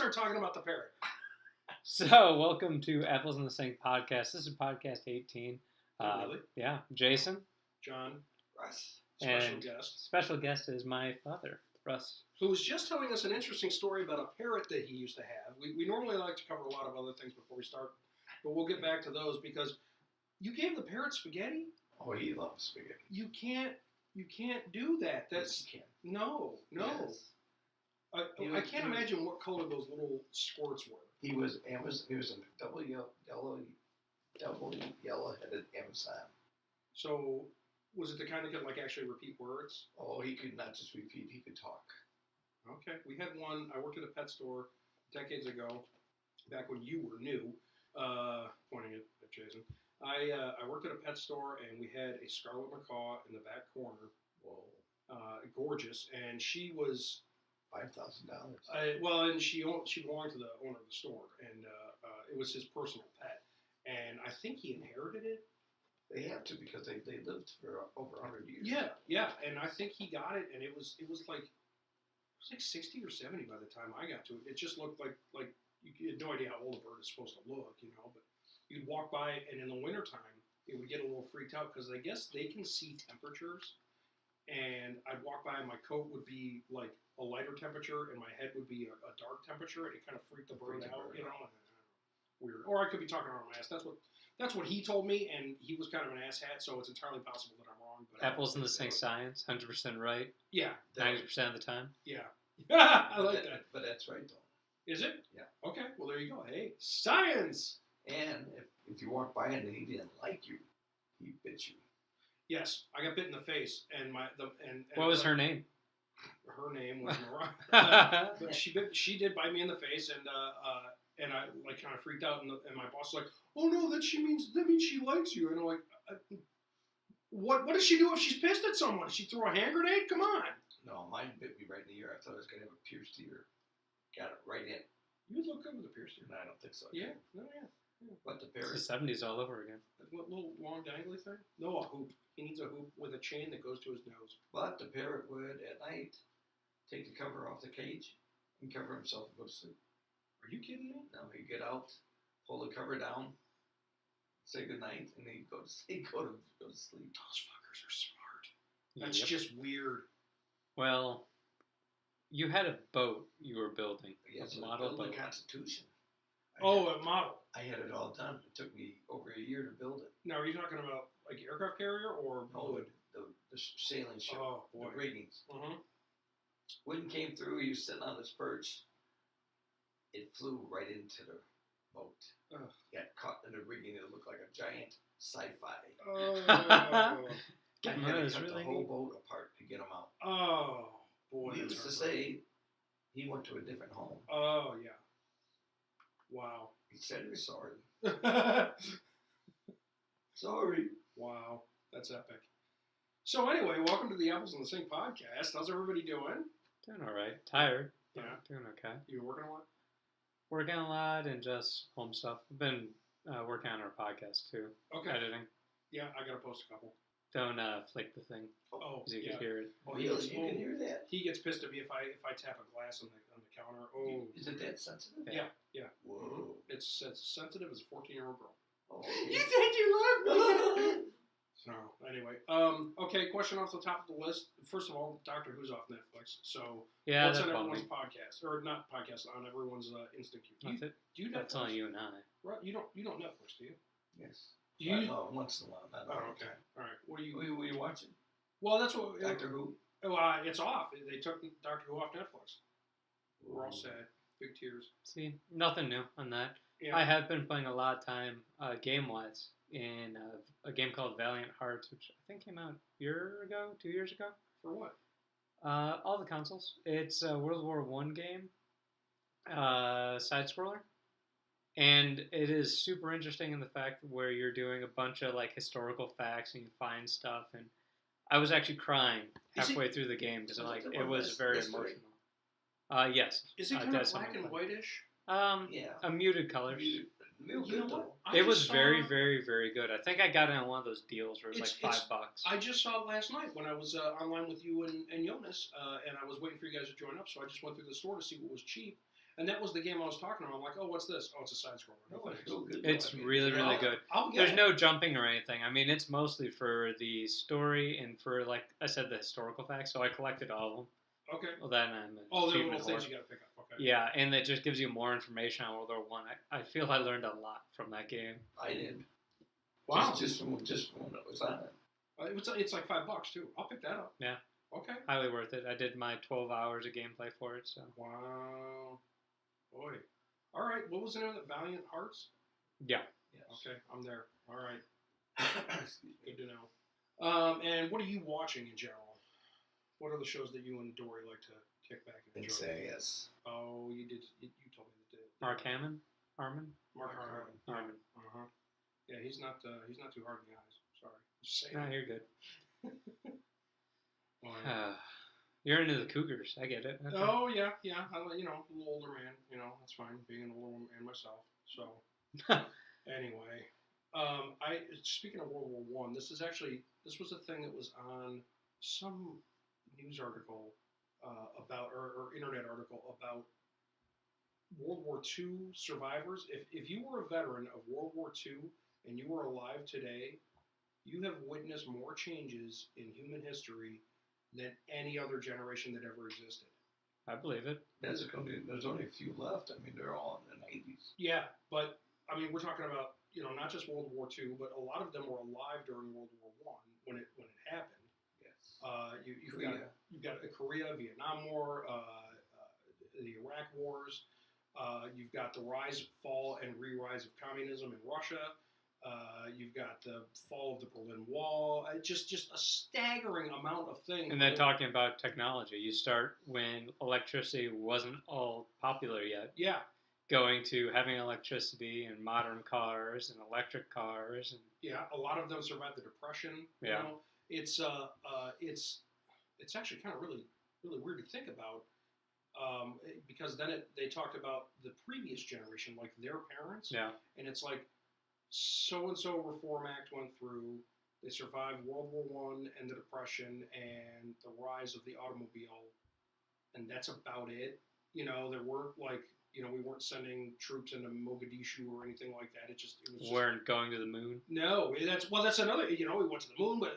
start talking about the parrot. So, welcome to Apples in the Sink podcast. This is podcast 18. Really? Yeah, Jason. John. Russ. Special guest is my father, Russ. Who was just telling us an interesting story about a parrot that he used to have. We normally like to cover a lot of other things before we start, but we'll get back to those because you gave the parrot spaghetti? Oh, he loves spaghetti. You can't do that. That's Yes, you can. No. Yes. I can't imagine what color those little squirts were. He was a double yellow-headed Amazon. So, was it the kind that could actually repeat words? Oh, he could not just repeat; he could talk. Okay, we had one. I worked at a pet store decades ago, back when you were new. Pointing at Jason. I worked at a pet store, and we had a scarlet macaw in the back corner. Whoa, gorgeous, and she was $5,000. well, and she belonged to the owner of the store, and it was his personal pet, and I think he inherited it. They have to because they lived for over 100 years. Yeah, and I think he got it, and it was like 60 or 70 by the time I got to it. It just looked like you had no idea how old a bird is supposed to look, but you'd walk by, and in the wintertime, it would get a little freaked out because I guess they can see temperatures. And I'd walk by, and my coat would be like a lighter temperature, and my head would be a dark temperature, and it kind of freaked the bird out, Weird. Or I could be talking out of my ass. That's what he told me, and he was kind of an asshat, so it's entirely possible that I'm wrong. But Apples in the Sink science, 100% right. Yeah. 90% of the time. Yeah. I like that. But that's right, though. Is it? Yeah. Okay. Well, there you go. Hey, science. And if you walk by and he didn't like you, he bit you. Yes, I got bit in the face, and what was her name? Her name was Mariah. But she did bite me in the face, and I kind of freaked out, and my boss was like, "Oh no, that means she likes you." And I'm like, "What does she do if she's pissed at someone? Does she throw a hand grenade? Come on!" No, mine bit me right in the ear. I thought I was gonna have a pierced ear. Got it right in. You would look good with a pierced ear. No, I don't think so. Yeah. No, yeah. But the parrot. It's the 70s all over again. That little long dangly thing? No, a hoop. He needs a hoop with a chain that goes to his nose. But the parrot would, at night, take the cover off the cage and cover himself and go to sleep. Are you kidding me? No, he'd get out, pull the cover down, say goodnight, and he'd go to sleep. Go to sleep. Those fuckers are smart. That's just weird. Well, you had a boat you were building. Yes, a model boat. The Constitution. A model. I had it all done. It took me over a year to build it. Now, are you talking about like aircraft carrier or wood? The sailing ship. Oh, boy. The riggings. Mm-hmm. Wind came through. He was sitting on his perch. It flew right into the boat. Ugh. Got caught in the rigging. It looked like a giant sci-fi. Oh. I had to cut really the whole boat apart to get him out. Oh, boy. Needless to say, he went to a different home. Oh, yeah. Wow. He said he was sorry. Sorry. Wow. That's epic. So anyway, welcome to the Apples in the Sink podcast. How's everybody doing? Doing all right. Tired. Yeah. Doing okay. You working a lot? Working a lot and just home stuff. I've been working on our podcast too. Okay. Editing. Yeah, I gotta post a couple. Don't flick the thing. Oh, Because you yeah. can hear it. Oh, You can hear that? He gets pissed at me if I tap a glass on the counter. Oh. Is it that sensitive? Yeah. Whoa. It's sensitive as a 14-year-old girl. Oh, You said you loved me. So anyway, okay. Question off the top of the list. First of all, Doctor Who's off Netflix. So Yeah, what's that's on funny. everyone's podcast or not podcast on everyone's instant queue? That's it. Do you That's Netflix? only you and I. Right, you don't Netflix, do you? Yes. Do you? No, once in a while. Not all Oh, the okay. time. All right. What are you? Were you watching? Well, that's what. Doctor Who? It's off. They took Doctor Who off Netflix. We're all sad. Big tears. See, nothing new on that. Yeah. I have been playing a lot of time game-wise in a game called Valiant Hearts, which I think came out a year ago, 2 years ago. For what? All the consoles. It's a World War I game, side-scroller. And it is super interesting in the fact where you're doing a bunch of like historical facts and you find stuff. And I was actually crying halfway through the game because it was very emotional. Yes. Is it kind of black and whitish? Yeah. A muted colors. Real You know good, what? though. It was very, very, very good. I think I got it on one of those deals where it was like $5. I just saw it last night when I was online with you and Jonas, and I was waiting for you guys to join up, so I just went through the store to see what was cheap. And that was the game I was talking about. I'm like, oh, what's this? Oh, it's a side scroller. No, No, it's thanks. real good. It's though. I mean, really, you really know, good. I'll get There's it. no jumping or anything. I mean, it's mostly for the story and for, like I said, the historical facts. So I collected all of them. Okay. Well, then I'm an Oh, the little achievement things whore. you got to pick up. Okay. Yeah, and it just gives you more information on World War One. I feel I learned a lot from that game. I did. Wow. Just from when it was on it. It's like $5 too. I'll pick that up. Yeah. Okay. Highly worth it. I did my 12 hours of gameplay for it. So Wow. Boy. All right. What was the name of it? Valiant Hearts? yeah, Yes. Okay. I'm there. All right. Excuse me. Good to know. And what are you watching in general? What are the shows that you and Dory like to kick back and enjoy? Yes. Oh, you did. You told me that. Mark Harmon. Mark Mark Harmon. Harmon. Uh-huh. Yeah, he's not too hard in the eyes. Sorry. Just saying. No, you're good. Oh, yeah. You're into the Cougars. I get it. Okay. Oh yeah. I a little older man. That's fine. Being an older man myself. So anyway, speaking of World War One, this was a thing that was on some news article about or internet article about World War II survivors. If you were a veteran of World War II and you were alive today, you have witnessed more changes in human history than any other generation that ever existed. I believe it. There's only a few left. I mean, they're all in the 90s. Yeah, but I mean, we're talking about not just World War II, but a lot of them were alive during World War One when it happened. Yes. You've got Korea, Vietnam War, the Iraq wars. You've got the rise, fall, and re-rise of communism in Russia. You've got the fall of the Berlin Wall. Just a staggering amount of things. And then talking about technology, you start when electricity wasn't all popular yet. Yeah. Going to having electricity and modern cars and electric cars. And Yeah, a lot of them survived the Depression. Yeah. It's actually kind of really weird to think about. Because then they talked about the previous generation, like their parents. Yeah. And it's like, so-and-so Reform Act went through. They survived World War I and the Depression and the rise of the automobile. And that's about it. There weren't we weren't sending troops into Mogadishu or anything like that. It was just, weren't going to the moon. No, that's another. We went to the moon, but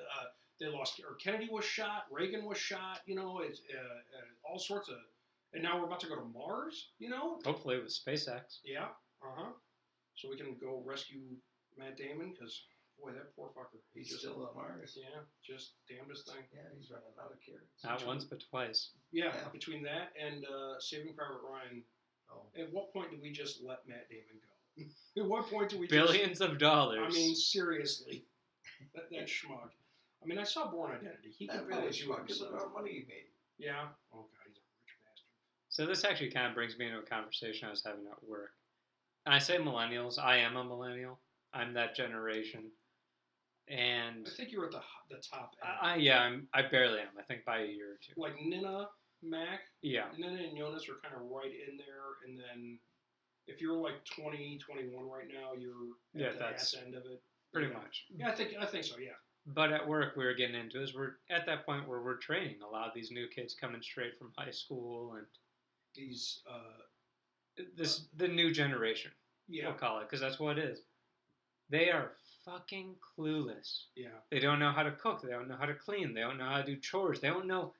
they lost. Or Kennedy was shot. Reagan was shot. It's all sorts of. And now we're about to go to Mars. Hopefully with SpaceX. Yeah. So we can go rescue Matt Damon because boy, that poor fucker. He's still on Mars. Yeah, just damnedest thing. Yeah, he's running out of carrots. Not once, but twice. Yeah, Yeah. between that and Saving Private Ryan. Oh. At what point do we just let Matt Damon go? At what point do we Billions of dollars. I mean, seriously, that schmuck. I mean, I saw Born Identity. He Not could really probably do schmuck. Look himself. at our money he made. Yeah. Oh god, he's a rich bastard. So this actually kind of brings me into a conversation I was having at work. And I say millennials. I am a millennial. I'm that generation. And I think you're at the top end. I barely am. I think by a year or two. Like Nina, Mac. Yeah. Nina and Jonas are kind of right in there, and then if you're like 20, 21 right now, you're at the ass end of it. Pretty Yeah. much. Yeah, I think so. Yeah. But at work, we were getting into is we're at that point where we're training a lot of these new kids coming straight from high school and These. the new generation. Yeah. We'll call it because that's what it is. They are fucking clueless. Yeah. They don't know how to cook. They don't know how to clean. They don't know how to do chores. They don't know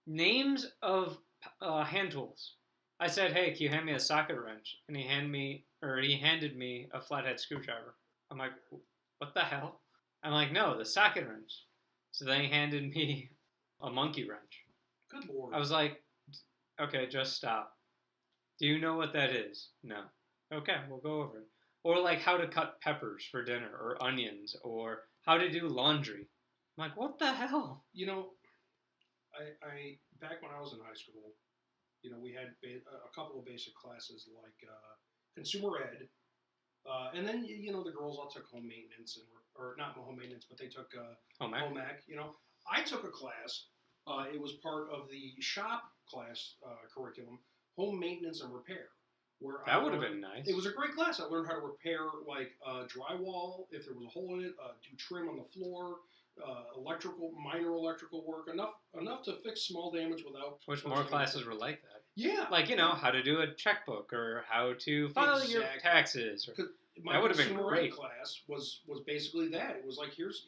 names of hand tools. I said, "Hey, can you hand me a socket wrench?" And he handed me a flathead screwdriver. I'm like, "What the hell?" I'm like, "No, the socket wrench." So then he handed me a monkey wrench. Good lord. I was like, "Okay, just stop. Do you know what that is?" No. Okay, we'll go over it. Or like how to cut peppers for dinner, or onions, or how to do laundry. I'm like, what the hell? I back when I was in high school, we had a couple of basic classes like consumer ed, and then the girls all took home maintenance or not home maintenance, but they took Home ec. I took a class. It was part of the shop class curriculum, home maintenance and repair. That would have been nice. It was a great class. I learned how to repair like drywall if there was a hole in it, do trim on the floor, minor electrical work, enough to fix small damage without. Wish more classes were like that. Yeah. Like, how to do a checkbook or how to file your Exactly. taxes. My That would have been consumer ed great. class was basically that. It was like, here's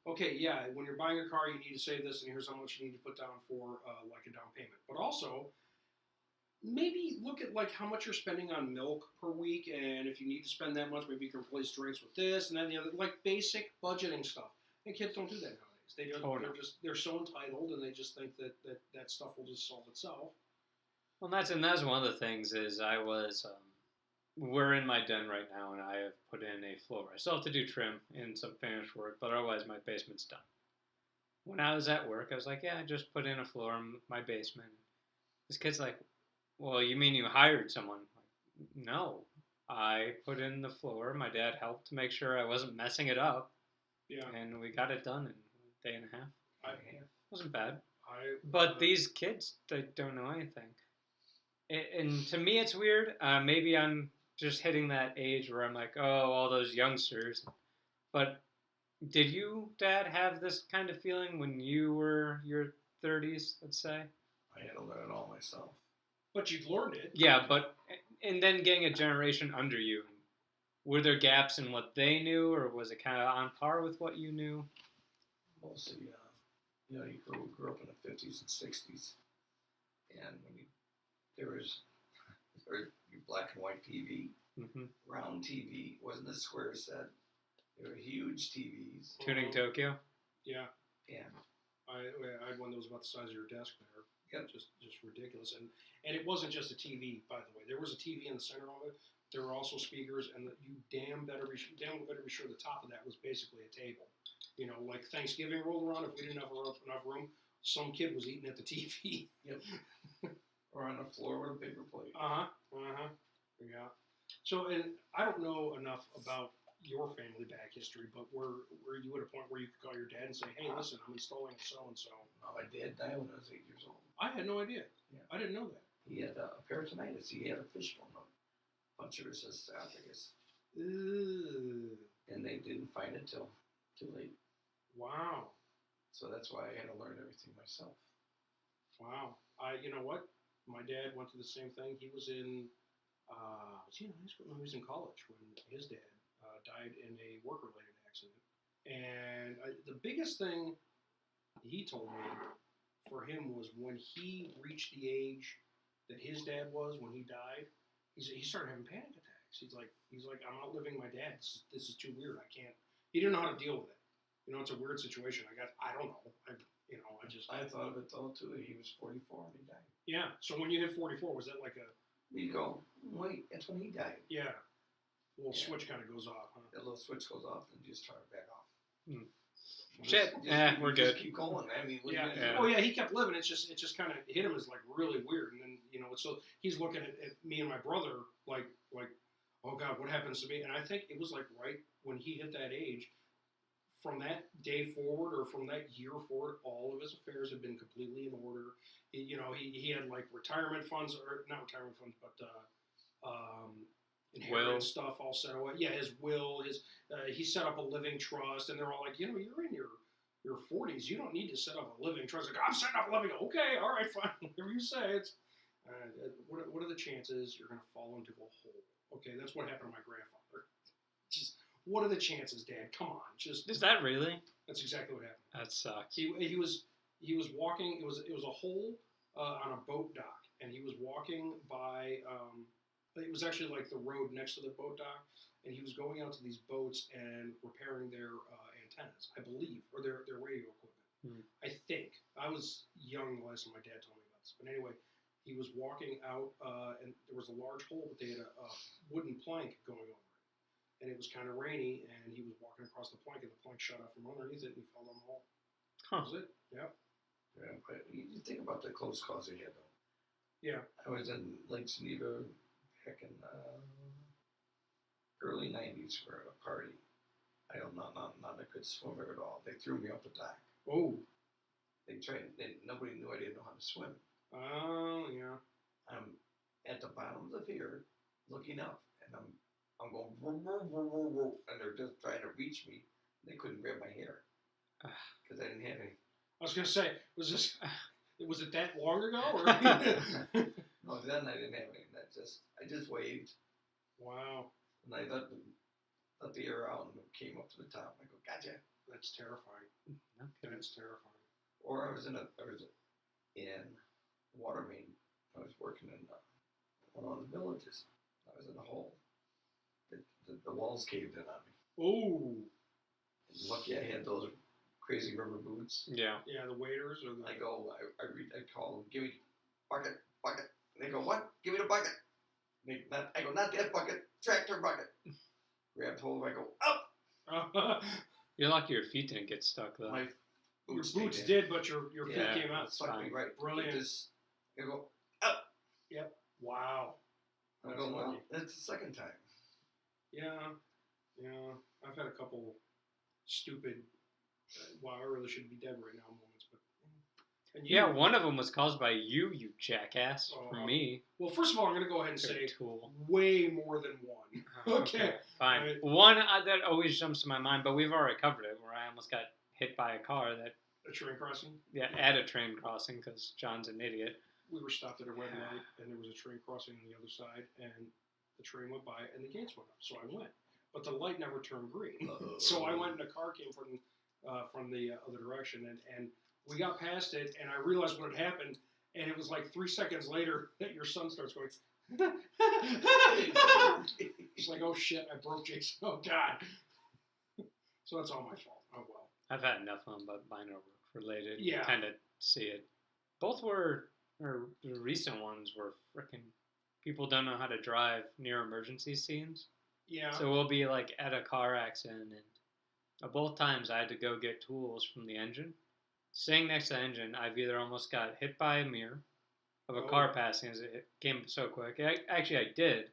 okay, yeah, when you're buying a car, you need to say this, and here's how much you need to put down for like a down payment. But also, maybe look at like how much you're spending on milk per week, and if you need to spend that much, maybe you can replace drinks with this, and then the other, like basic budgeting stuff. And kids don't do that nowadays. They don't. Oh, no. They're so entitled, and they just think that stuff will just solve itself. Well, that's one of the things is we're in my den right now, and I have put in a floor. I still have to do trim and some finish work, but otherwise my basement's done. When I was at work, I was like, yeah, I just put in a floor in my basement. This kid's like, well, you mean you hired someone? I'm like, no, I put in the floor. My dad helped to make sure I wasn't messing it up. Yeah. And we got it done in a day and a half. It wasn't bad. But these kids, they don't know anything. And to me, it's weird. Maybe I'm just hitting that age where I'm like, oh, all those youngsters. But did you, Dad, have this kind of feeling when you were your 30s, let's say? I had to learn it all myself. But you've learned it. Yeah, and then getting a generation under you. Were there gaps in what they knew, or was it kind of on par with what you knew? Mostly, you grew up in the 50s and 60s. And when there was black and white TV, round TV, wasn't a square set. There were huge TVs. Tuning Tokyo? Yeah. Yeah. I had one that was about the size of your desk there. Yep. Just ridiculous. And it wasn't just a TV, by the way. There was a TV in the center of it. There were also speakers, and you damn better be sure the top of that was basically a table. Like Thanksgiving rolled around, if we didn't have enough room, some kid was eating at the TV. Yep. Or on the floor with a paper plate. Yeah. So, and I don't know enough about your family back history, but were you at a point where you could call your dad and say, hey, listen, I'm installing so and so? No, my dad died when I was 8 years old. I had no idea. Yeah. I didn't know that. He had peritonitis. He had a fishbone puncture his esophagus. Ew. And they didn't find it till too late. Wow. So that's why I had to learn everything myself. Wow. You know what? My dad went through the same thing. He was in, was he in high school? No, he was in college when his dad died in a work-related accident. And the biggest thing he told me for him was when he reached the age that his dad was when he died, he started having panic attacks. He's like, I'm outliving my dad. This is too weird. I can't. He didn't know how to deal with it. It's a weird situation. I don't know. I thought of it though too. He was 44 when he died. Yeah. So when you hit 44, was that like a? You go, wait, that's when he died. Yeah. A little switch kind of goes off, huh? That little switch goes off and you just turn it back off. Shit. We're good. Just keep going. I mean, yeah. Oh yeah, he kept living. It just kind of hit him as like really weird, and then so he's looking at me and my brother like, oh God, what happens to me? And I think it was like right when he hit that age. From that day forward, or from that year forward, all of his affairs had been completely in order. He had like retirement funds, or not retirement funds, but inheritance stuff all set away. Yeah, his will, he set up a living trust, and they're all like, you're in your 40s, you don't need to set up a living trust. Like, I'm setting up a living. Okay, all right, fine, whatever you say. It's what are the chances you're going to fall into a hole? Okay, that's what happened to my grandfather. Just. What are the chances, Dad? Come on, just. Is that really? That's exactly what happened. That sucks. He was walking. It was a hole on a boat dock, and he was walking by. It was actually like the road next to the boat dock, and he was going out to these boats and repairing their antennas, I believe, or their radio equipment. I think I was young the last time my dad told me about this, but anyway, he was walking out, and there was a large hole, but they had a wooden plank going over. And it was kind of rainy, and he was walking across the plank, and the plank shut off from underneath it, and he fell down the hole. Huh. That was it. Yeah. Yeah, but you think about the close calls he had, though. Yeah. I was in Lake Geneva back in early 90s for a party. I am not a good swimmer at all. They threw me up the dock. Oh. They tried. Nobody knew I didn't know how to swim. Oh, yeah. I'm at the bottom of the pier, looking up, and I'm going, whoa, whoa, whoa, whoa, whoa, and they're just trying to reach me. They couldn't grab my hair because I didn't have any. I was gonna say, was it that long ago? Or? No, then I didn't have any. I just waved, Wow, and I let the air out and came up to the top. I go, gotcha. that's terrifying. Okay. That's terrifying. Or I was in water main. I was working in one of the villages. I was in a hole. The walls caved in on me. Oh, And lucky I had those crazy rubber boots. Yeah. yeah, the waiters or the. I call them, give me bucket. And they go, what? Give me the bucket. I go, not that bucket, tractor bucket. Grabbed hold of it, I go, up. You're lucky your feet didn't get stuck though. My Your boots boots stayed did, but your feet Yeah, came out. in. Stuck me right. Brilliant. I go, up. Wow. I go, well, that's the second time. Yeah. I've had a couple stupid. Wow, I really shouldn't be dead right now moments, but. And Yeah, one of them was caused by you jackass. For Oh. me. Well, first of all, I'm going to go ahead and You're say a tool. way more than one. Okay. Fine. Right. One that always jumps to my mind, but we've already covered it, where I almost got hit by a car that, A train crossing. at a train crossing, because John's an idiot. We were stopped at a red light, and there was a train crossing on the other side, and the train went by, and the gates went up. So I went, but the light never turned green. So I went, and a car came from the other direction, and we got past it, and I realized what had happened, and it was like 3 seconds later that your son starts going. It's like, oh shit, I broke Jason. Oh god. So that's all my fault. Oh well. I've had enough of them, but mine are work-related. Yeah. You kind of see it. Both were, or the recent ones were freaking, people don't know how to drive near emergency scenes. Yeah. So we'll be like at a car accident, and both times I had to go get tools from the engine. Sitting next to the engine, I've either almost got hit by a mirror of a car passing as it came so quick. Actually, I did.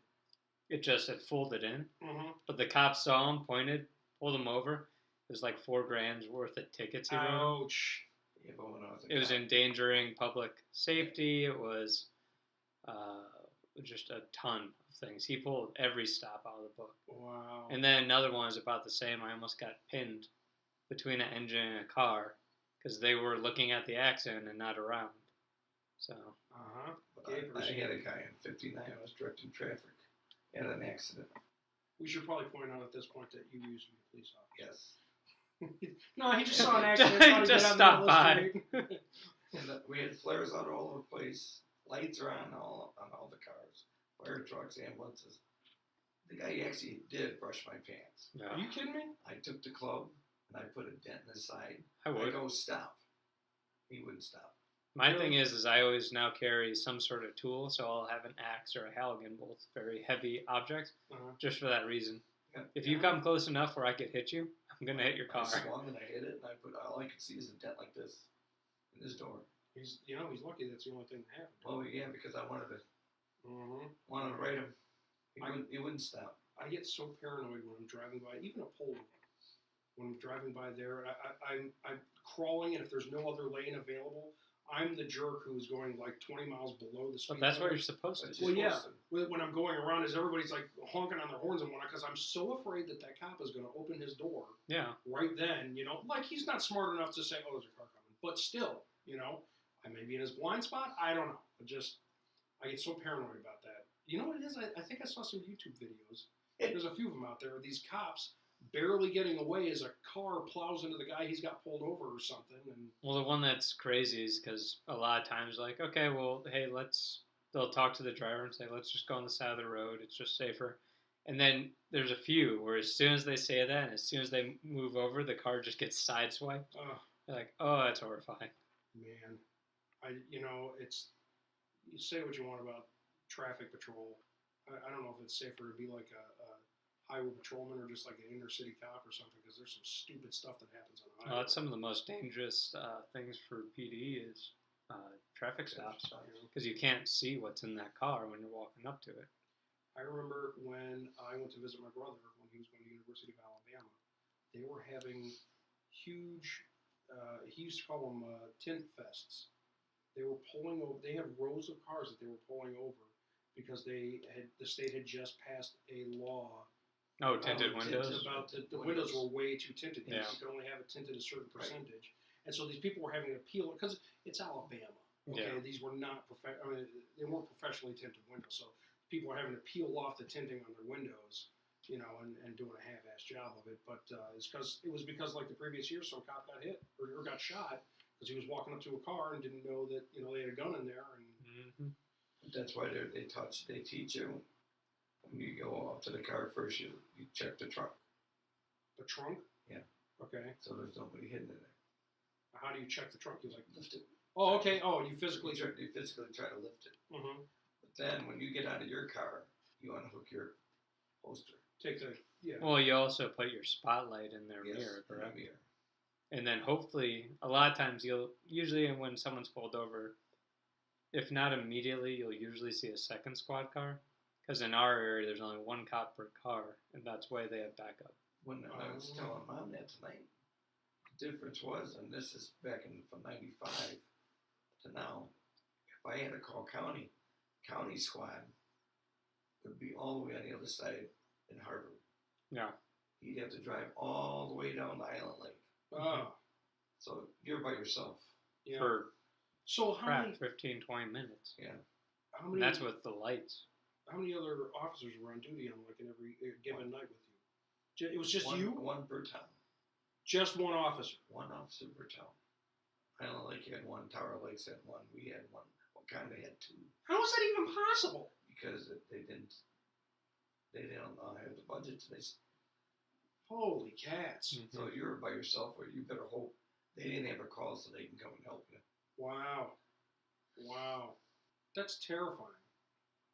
It just had folded in. Mm-hmm. But the cops saw him, pointed, pulled him over. It was like $4,000 worth of tickets he wrote. Ouch. Yeah, but when I was It was endangering public safety. It was just a ton of things. He pulled every stop out of the book. Wow. And then another one was about the same. I almost got pinned between an engine and a car because they were looking at the accident and not around. So. Uh-huh. I had a guy in 59. I was directing traffic. Had an accident. We should probably point out at this point that you used to be a police officer. Yes. No, he just saw an accident. thought he'd Just get on stop the by. street. And we had flares out all over the place. Lights are on all the cars. Fire trucks, ambulances. The guy actually did brush my pants. Yeah. Are you kidding me? I took the club and I put a dent in his side. I would. I go, stop. He wouldn't stop. My thing is I always now carry some sort of tool, so I'll have an axe or a halligan, both very heavy objects, just for that reason. Yeah. If you come close enough where I could hit you, I'm gonna hit your car. I swung and I hit it, and all I could see is a dent like this in his door. He's lucky that's the only thing that happened. Well, yeah, because I wanted to Mm-hmm. write him. He wouldn't stop. I get so paranoid when I'm driving by, even a pole. When I'm driving by there, I'm crawling, and if there's no other lane available, I'm the jerk who's going like 20 miles below the speed But that's what limit. you're supposed to do. Well, yeah. When I'm going around, is everybody's like honking on their horns and whatnot because I'm so afraid that cop is going to open his door Yeah. right then. Like he's not smart enough to say, "Oh, there's a car coming," but still, I may be in his blind spot. I don't know. I get so paranoid about that. You know what it is? I think I saw some YouTube videos. There's a few of them out there. These cops barely getting away as a car plows into the guy he's got pulled over or something. And Well, the one that's crazy is because a lot of times, like, okay, well, hey, they'll talk to the driver and say, let's just go on the side of the road. It's just safer. And then there's a few where as soon as they say that, and as soon as they move over, the car just gets sideswiped. They're like, oh, that's horrifying. man, it's you say what you want about traffic patrol. I don't know if it's safer to be like a highway patrolman or just like an inner city cop or something because there's some stupid stuff that happens on the highway. That's some of the most dangerous things for PD is traffic stops because you can't see what's in that car when you're walking up to it. I remember when I went to visit my brother when he was going to University of Alabama, they were having huge, he used to call them tint fests. They were pulling over, they had rows of cars that they were pulling over because the state had just passed a law. Oh, tinted windows? About the windows were way too tinted. Yeah. You could only have it tinted a certain percentage. And so these people were having to appeal it because it's Alabama. Okay, Yeah. these were not they weren't professionally tinted windows, so people are having to peel off the tinting on their windows, and doing a half-ass job of it. But it was because like the previous year, some cop got hit or got shot because he was walking up to a car and didn't know that they had a gun in there. And That's why they teach you when you go up to the car first. You check the trunk. the trunk. Yeah. Okay. So there's nobody hidden in there. How do you check the trunk? You like Lift it. Oh, okay. Oh, you physically. You physically try to lift it. Mm-hmm. But then when you get out of your car, you unhook your holster. Take the Well, you also put your spotlight in their Yes, mirror, in correct? the mirror. And then hopefully, a lot of times usually when someone's pulled over, if not immediately, you'll usually see a second squad car. Because in our area, there's only one cop per car, and that's why they have backup. When I was telling Mom that tonight, the difference was, and this is back from 95 to now, if I had to call county squad would be all the way on the other side in Harvard. Yeah. He'd have to drive all the way down to Island Lake. Oh. So you're by yourself. Yeah. For So how many? 15, 20 minutes. Yeah. How And many? that's with the lights. How many other officers were on duty on like in every given night with you? It was just you. One per town. Just one officer. One officer per town. Island Lake had one. Tower Lakes had one. We had one. Wakanda had two. How is that even possible? Because they didn't have the budget. Holy cats! Mm-hmm. So you're by yourself, or you better hope they didn't have a call so they can come and help you. Wow, that's terrifying.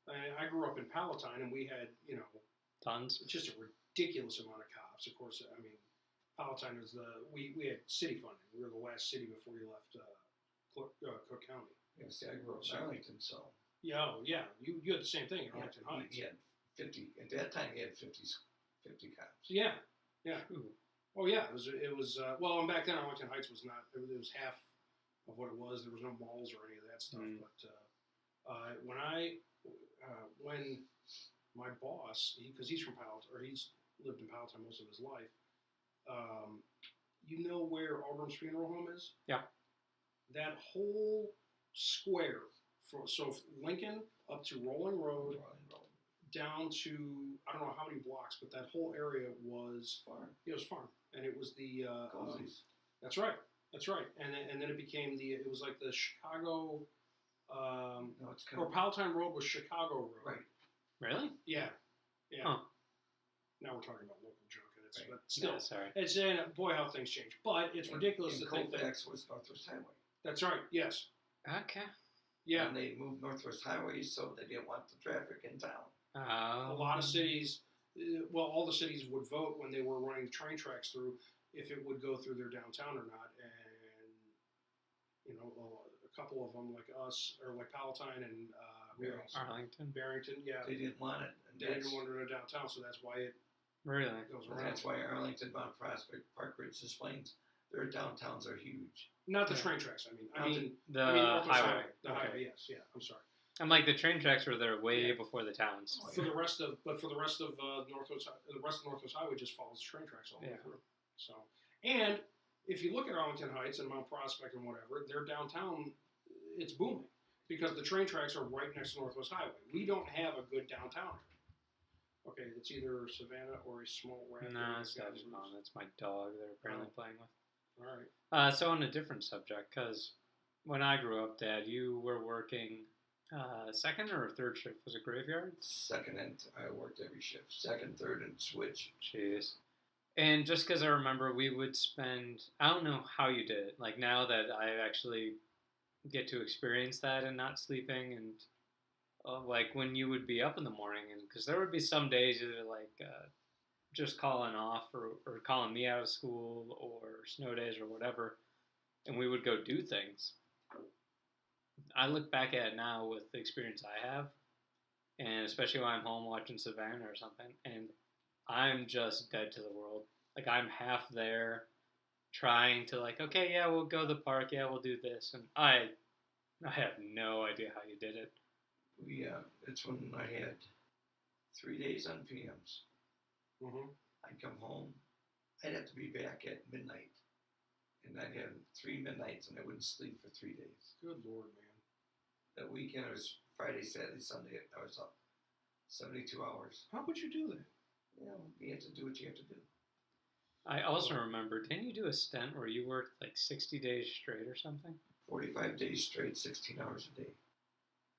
I grew up in Palatine, and we had Tons. just a ridiculous amount of cops. Of course, I mean, Palatine was we had city funding. We were the last city before we left Cook County. Yeah, see, I grew up in Arlington, so. Yeah, oh, yeah. You had the same thing in Arlington Heights. He had 50, at that time he had 50 cops. Yeah. Ooh. Oh yeah, it was well, and back then Arlington Heights was not. It was half of what it was. There was no malls or any of that stuff. Mm. But when my boss, because he's from Palatine, or he's lived in Palatine most of his life, you know where Auburn's Funeral Home is? Yeah. That whole square, so Lincoln up to Rolling Road, down to I don't know how many blocks, but that whole area was farm. It was farm, and it was the Cozies. That's right, and then it became it was like the Chicago, No, it's kind or of Palatine Road was Chicago Road. right. Really? Yeah. Huh. Now we're talking about local junk, and Right. but still, Yeah, sorry. it's boy how things change. But it's ridiculous to think that. Colfax was Northwest Highway. That's right. Yes. Okay. Yeah. And they moved Northwest Highway so they didn't want the traffic in town. A lot of cities, all the cities would vote when they were running train tracks through if it would go through their downtown or not. And a couple of them, like us, or like Palatine and Arlington. Barrington, yeah, They didn't want it. And they didn't want to go downtown, so that's why it Really? goes and around. that's why Arlington, Mount Prospect, Park Ridge, Des Plaines, their downtowns are huge. Not the Yeah. train tracks. I mean The Northwest highway. The Okay. highway. Yes. Yeah. I'm sorry. I'm like, the train tracks were there way Yeah. before the towns. Oh, For the rest of Northwest, the rest of Northwest Highway just follows train tracks all the way Yeah. through. So, and if you look at Arlington Heights and Mount Prospect and whatever, their downtown, it's booming because the train tracks are right next to Northwest Highway. We don't have a good downtown. Okay, it's either Savannah or a small rapid. No, it's not mom. That's my dog they're apparently playing with. All right. So on a different subject, because when I grew up, Dad, you were working second or third shift? Was it graveyard? Second, and I worked every shift. Second, third, and switch. Jeez. And just because I remember we would spend, I don't know how you did it. Like now that I actually get to experience that and not sleeping, and like when you would be up in the morning, and because there would be some days either like just calling off or calling me out of school or snow days or whatever, and we would go do things. I look back at it now with the experience I have, and especially when I'm home watching Savannah or something, and I'm just dead to the world. Like, I'm half there trying to, like, okay, yeah, we'll go to the park, yeah, we'll do this, and I have no idea how you did it. It's when I had 3 days on PMs. Mm-hmm. I'd come home. I'd have to be back at midnight. And I'd have 3 midnights and I wouldn't sleep for 3 days. Good Lord, man. That weekend, it was Friday, Saturday, Sunday. I was up 72 hours. How would you do that? You have to do what you have to do. I also remember, didn't you do a stint where you worked like 60 days straight or something? 45 days straight, 16 hours a day.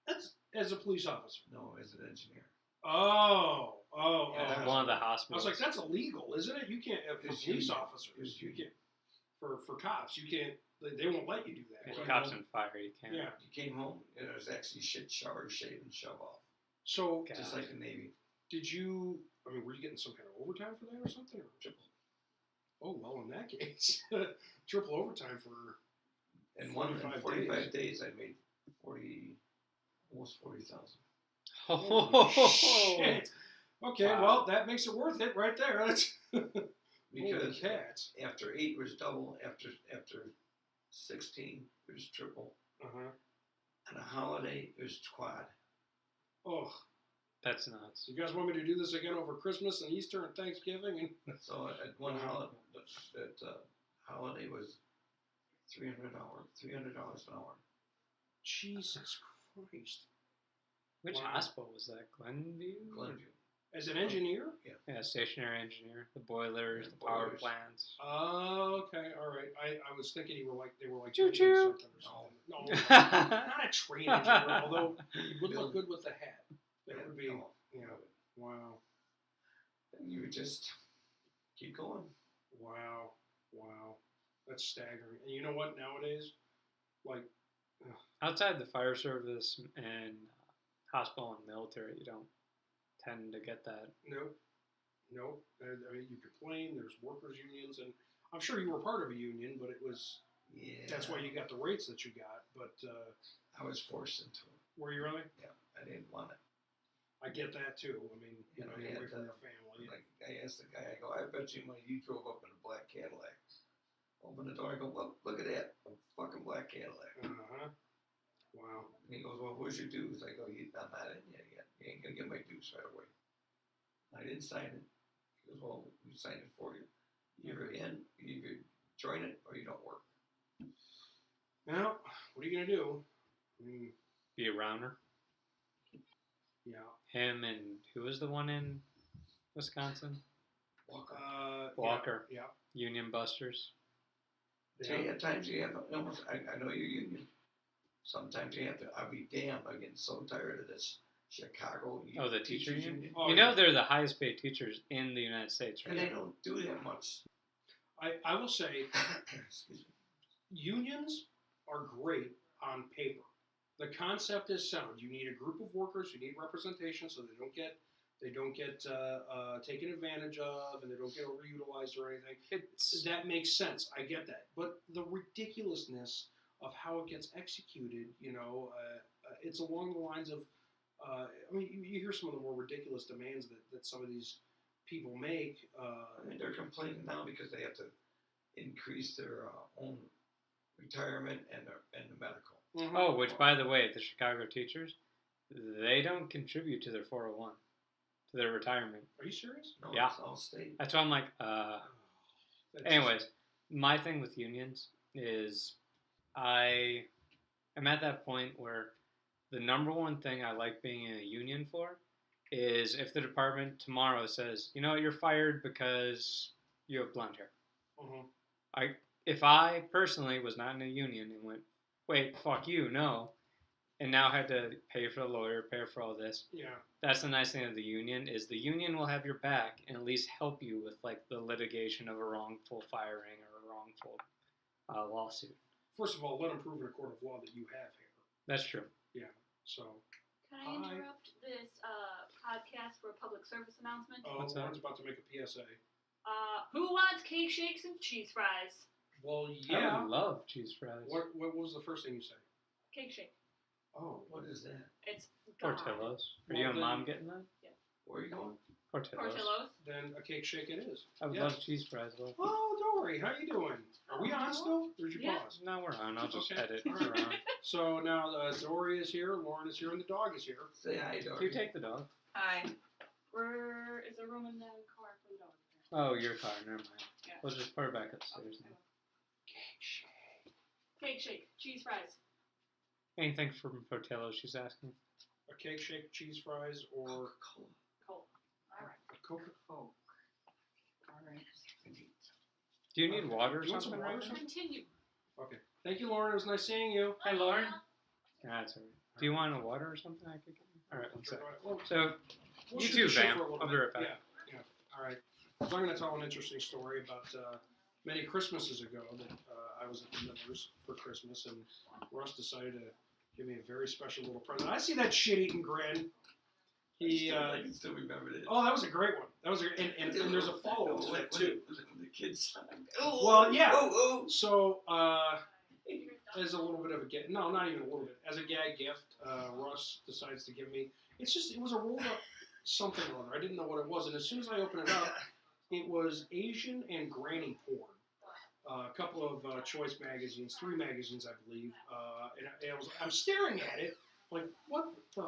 That's as a police officer. No, as an engineer. Oh. Yeah, One of the I hospitals. was like, that's illegal, isn't it? You can't, for It's police union. officers, It's you union. can't, for cops, you can't, they won't let you do that. Yeah, right? cops and fire, you can't. Yeah. You came home, and it was actually shit, shower, shave, and shove off. So, God. Just like the Navy. did you, were you getting some kind of overtime for that or something? Or? Triple. Oh, well, in that case, triple overtime for, And 45 45 days, I made almost 40,000. holy shit. Okay, Wow. well, that makes it worth it right there. That's, holy Because cats. after 8 was double, after 16 it was triple. Uh-huh. On a holiday it was quad. Oh, That's nuts. you guys want me to do this again over Christmas and Easter and Thanksgiving? And So at one holiday, holiday was $300 an hour. Jesus Christ. Which Wow. hospital was that? Glenview? Glenview. As an engineer? Yeah, stationary engineer. The boilers, Yeah, the power boilers. plants. Oh, okay, all right. I was thinking they were like Choo training choo. something or something. No, not a train engineer, although it would look good with the hat. That would be, No. yeah. Wow, And you would just keep going. wow. That's staggering. And you know what? Nowadays, like, Outside the fire service and hospital and military, you don't tend to get that. nope. You complain. There's workers' unions, and I'm sure you were part of a union, but it was Yeah. that's why you got the rates that you got. But I was forced into it. were you really? Yeah, I didn't want it. I get that too. I mean, you know, Yeah, you're away from that- your family. Like I asked the guy, I go, I bet you money you drove up in a black Cadillac. Open the door, I go, well, look at that, a fucking black Cadillac. Uh-huh. Wow. And he goes, well, where's your dues? I go, I'm not in there yet. You ain't gonna get my dues right away. I didn't sign it. He goes, well, we signed it for you. You're in, you either join it or you don't work. Now, what are you gonna do? I mean, Be a rounder. yeah. Him and who was the one in Wisconsin? Walker. Walker. Yeah. Union Busters. See, at times you have almost, I know you're union. Sometimes you have to, I'll be damned, I'm getting so tired of this Chicago. Oh, the teacher union? Oh, You know yeah. they're the highest paid teachers in the United States, And right? they don't do that much. I will say Excuse me. unions are great on paper. The concept is sound. You need a group of workers. You need representation so they don't get taken advantage of and they don't get overutilized or anything. That makes sense. I get that. But the ridiculousness of how it gets executed, it's along the lines of, you hear some of the more ridiculous demands that some of these people make. I mean, they're complaining now because they have to increase their own retirement and the medical. Mhm. Oh, which by the way, the Chicago teachers, they don't contribute to their 401, to their retirement. Are you serious? No, Yeah. it's all state. That's why I'm like, That's anyways, my thing with unions is I am at that point where the number one thing I like being in a union for is if the department tomorrow says, you know what, you're fired because you have blonde hair. Mhm. If I personally was not in a union and went, wait, fuck you, no, and now had to pay for a lawyer, pay for all this, Yeah. that's the nice thing of the union is the union will have your back and at least help you with like the litigation of a wrongful firing or a wrongful lawsuit. First of all, let them prove in a court of law that you have hair. That's true. So, Can I interrupt this podcast for a public service announcement? What's that? Lauren's about to make a PSA. Who wants cake shakes and cheese fries? Well, I yeah. would love cheese fries. What was the first thing you said? Cake shake. Oh, What is that? It's God. Portillo's. Are Well, you and then- Mom getting that? Where are you going? Portillo's. Portillo's. then a cake shake it is. I would Yeah. love cheese fries though. Oh, don't worry. How you doing? Are we on still? Or did you Yeah. pause? No, we're on. I'll just Okay. edit All right. around. So now Dory is here, Lauren is here, and the dog is here. Say hi, dog. You take the dog. Hi. Where is there room in the car for the dog? Oh, your car. Never mind. Yeah. We'll just put her back upstairs now. Cake shake. Cake shake, cheese fries. Anything from Portillo, she's asking. A cake, shake, cheese fries, or Coca-Cola. Cool. All right. a Coke. Coke. All right. Do you need water or Do you want some something water? right now? Continue. Okay. Thank you, Lauren. It was nice seeing you. Hi, Lauren. That's all right. Do you want a water or something I could get you? All right, one sec. Well, So, we'll you shoot too, the shit Vam. for a little I'll be bit. right back. Yeah. All right. So I'm going to tell an interesting story about many Christmases ago that I was at the Miller's for Christmas, and Russ decided to give me a very special little present. I see that shit-eating grin. I can still remember it. Oh, that was a great one. That was and there's a follow-up to that too. The kids. Well, yeah. Oh. So, as a little bit of a gift, no, not even a little bit, as a gag gift, Russ decides to give me, it was a rolled up something or other. I didn't know what it was, and as soon as I opened it up, it was Asian and granny porn. A couple of choice magazines, 3 magazines, I believe, and I'm staring at it, like, what the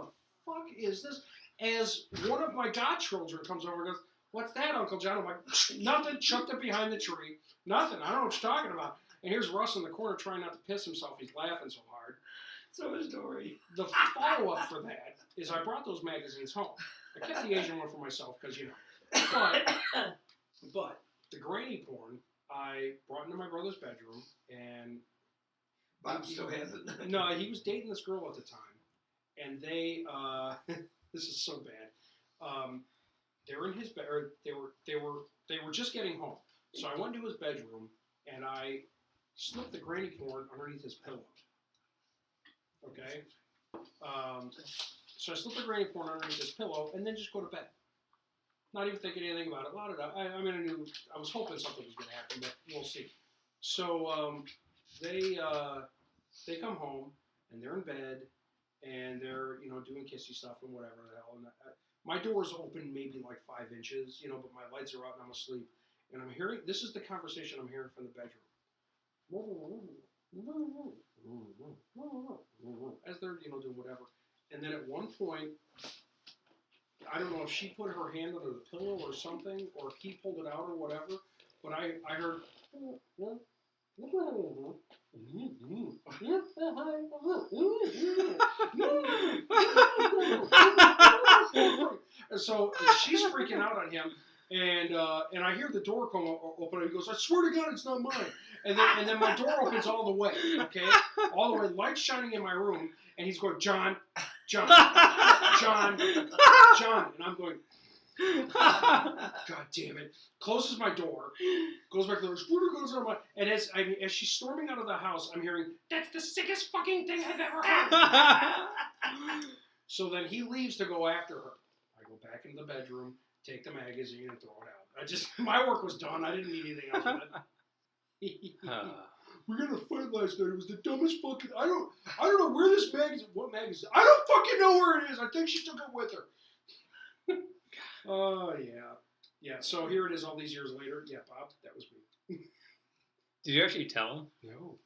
fuck is this? As one of my godchildren comes over and goes, "What's that, Uncle John?" I'm like, "Nothing, chucked it behind the tree. Nothing, I don't know what you're talking about." And here's Russ in the corner trying not to piss himself. He's laughing so hard. So is Dory. The follow-up for that is I brought those magazines home. I kept the Asian one for myself because, but the granny porn I brought into my brother's bedroom, and Bob still has it. no, he was dating this girl at the time, and they this is so bad. They're in his bed. They were just getting home. So I went to his bedroom and I slipped the granny porn underneath his pillow. Okay. So I slipped the granny porn underneath his pillow and then just go to bed. Not even thinking anything about it. I mean, I was hoping something was going to happen, but we'll see. So they come home and they're in bed and they're doing kissy stuff and whatever the hell. And my door's open maybe like 5 inches, but my lights are out and I'm asleep. And I'm hearing, this is the conversation I'm hearing from the bedroom. As they're doing whatever. And then at one point, I don't know if she put her hand under the pillow or something, or if he pulled it out or whatever, but I heard. And so she's freaking out on him, and I hear the door come open, and he goes, "I swear to God, it's not mine." And then my door opens all the way, okay, all the way, lights shining in my room, and he's going, "John, John, John, John," and I'm going, "God damn it!" Closes my door, goes back to the door, and as she's storming out of the house, I'm hearing, "That's the sickest fucking thing I've ever had." So then he leaves to go after her. I go back into the bedroom, take the magazine, and throw it out. My work was done. I didn't need anything else with it. We got a fight last night. It was the dumbest fucking. I don't know where this magazine. What magazine? I don't fucking know where it is. I think she took it with her. Oh yeah. So here it is, all these years later. Yeah, Bob, that was me. Did you actually tell him? No.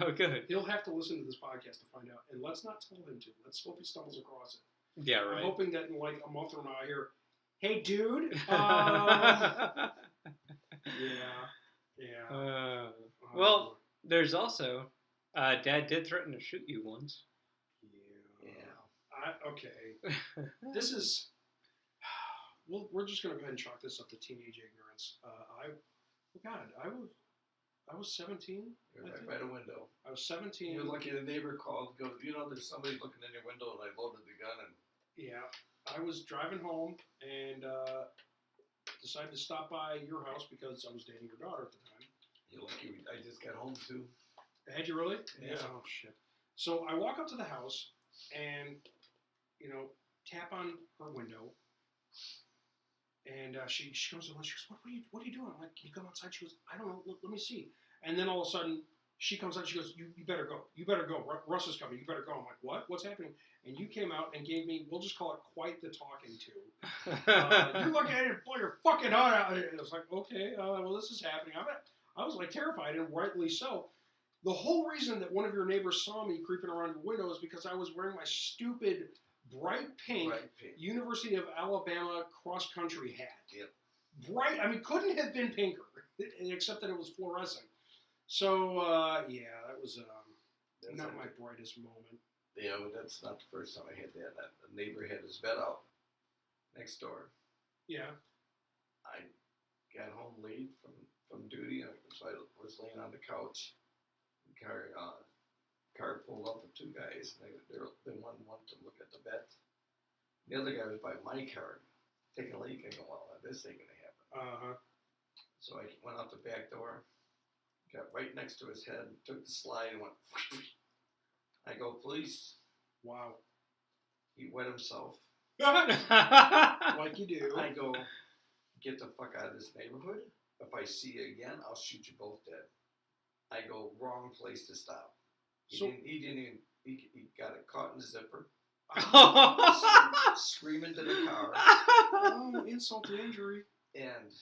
Oh, good. He'll have to listen to this podcast to find out. And let's not tell him to. Let's hope he stumbles across it. Yeah, right. I'm hoping that in like a month from now I hear, "Hey, dude." Yeah. Well, there's also, Dad did threaten to shoot you once. Yeah. Okay. This is. Well, we're just gonna go ahead and chalk this up to teenage ignorance. I was 17. You're right by the window. I was 17. You're lucky the neighbor called. Goes, there's somebody looking in your window, and I loaded the gun. And yeah, I was driving home and decided to stop by your house because I was dating your daughter at the time. You're lucky. I just got home too. Had you really? Yeah. Oh shit. So I walk up to the house and tap on her window. And she comes over and she goes, what are you doing? I'm like, "Can you come outside?" She goes, "I don't know, let me see." And then all of a sudden, she comes out, she goes, you better go. You better go. Russ is coming. You better go. I'm like, "What? What's happening?" And you came out and gave me, we'll just call it quite the talking to. You look at it and blow your fucking heart out. And I was like, okay, well, this is happening. I was like terrified, and rightly so. The whole reason that one of your neighbors saw me creeping around your window is because I was wearing my stupid bright pink University of Alabama cross-country hat. Yep. Bright, couldn't have been pinker, except that it was fluorescent. So, that was not my brightest moment. Yeah, but that's not the first time I had that. A neighbor had his bed out next door. Yeah. I got home late from duty, so I was laying on the couch. The car pulled up with two guys. And one wanted to look at the bed. The other guy was by my car, taking a leak. I go, well, this ain't gonna happen. So I went out the back door, got right next to his head, took the slide, and went. I go, police. Wow. He wet himself. Like you do. I go, get the fuck out of this neighborhood. If I see you again, I'll shoot you both dead. I go, wrong place to stop. He didn't even, he got it caught in the zipper. Screaming to the car. Oh, insult to injury. And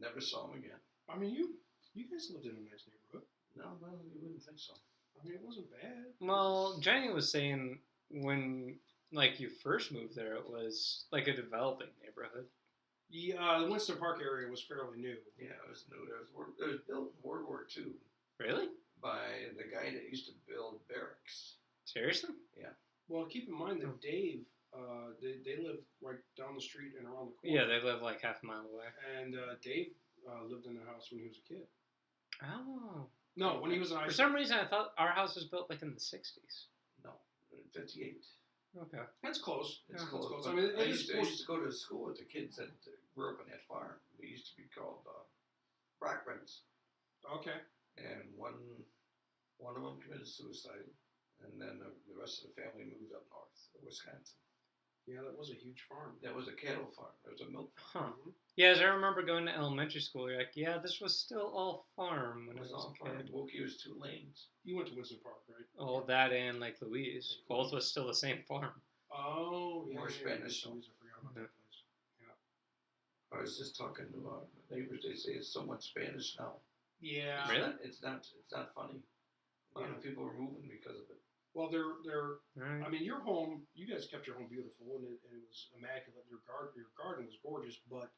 never saw him again. I mean, you guys lived in a nice neighborhood. No, you wouldn't think so. I mean, it wasn't bad. Well, Jenny was saying when, like, you first moved there, it was like a developing neighborhood. Yeah, the Winston Park area was fairly new. Yeah, it was new. It was built in World War II. Really? By the guy that used to build barracks. Seriously? Yeah. Well, keep in mind that Dave, they live right down the street and around the corner. Yeah, they live like half a mile away. And Dave lived in the house when he was a kid. Oh. No, when he was in high For school. some reason, I thought our house was built like in the 60s. No, 58. Okay. That's close. It's Yeah, close. that's close. I I mean, I used to go to school with the kids that grew up on that farm. They used to be called Rockmans. Okay. And one of them committed suicide, and then the rest of the family moved up north to Wisconsin. Yeah, that was a huge farm. That was a cattle farm. There was a milk farm. Huh. Yeah, as I remember going to elementary school, you're like, yeah, this was still all farm when It I was was all a farm. kid. Wilkie was 2 lanes. You went to Winston Park, right? Oh, that and Lake Louise. Both was still the same farm. Oh, yeah. More Spanish. I forgot about that place. I was just talking to neighbors. They say it's so much Spanish now. Yeah. Really? It's not funny. A lot of people are moving because of it. Well, they're. Right. I mean, your home. You guys kept your home beautiful, and it was immaculate. Your garden was gorgeous, but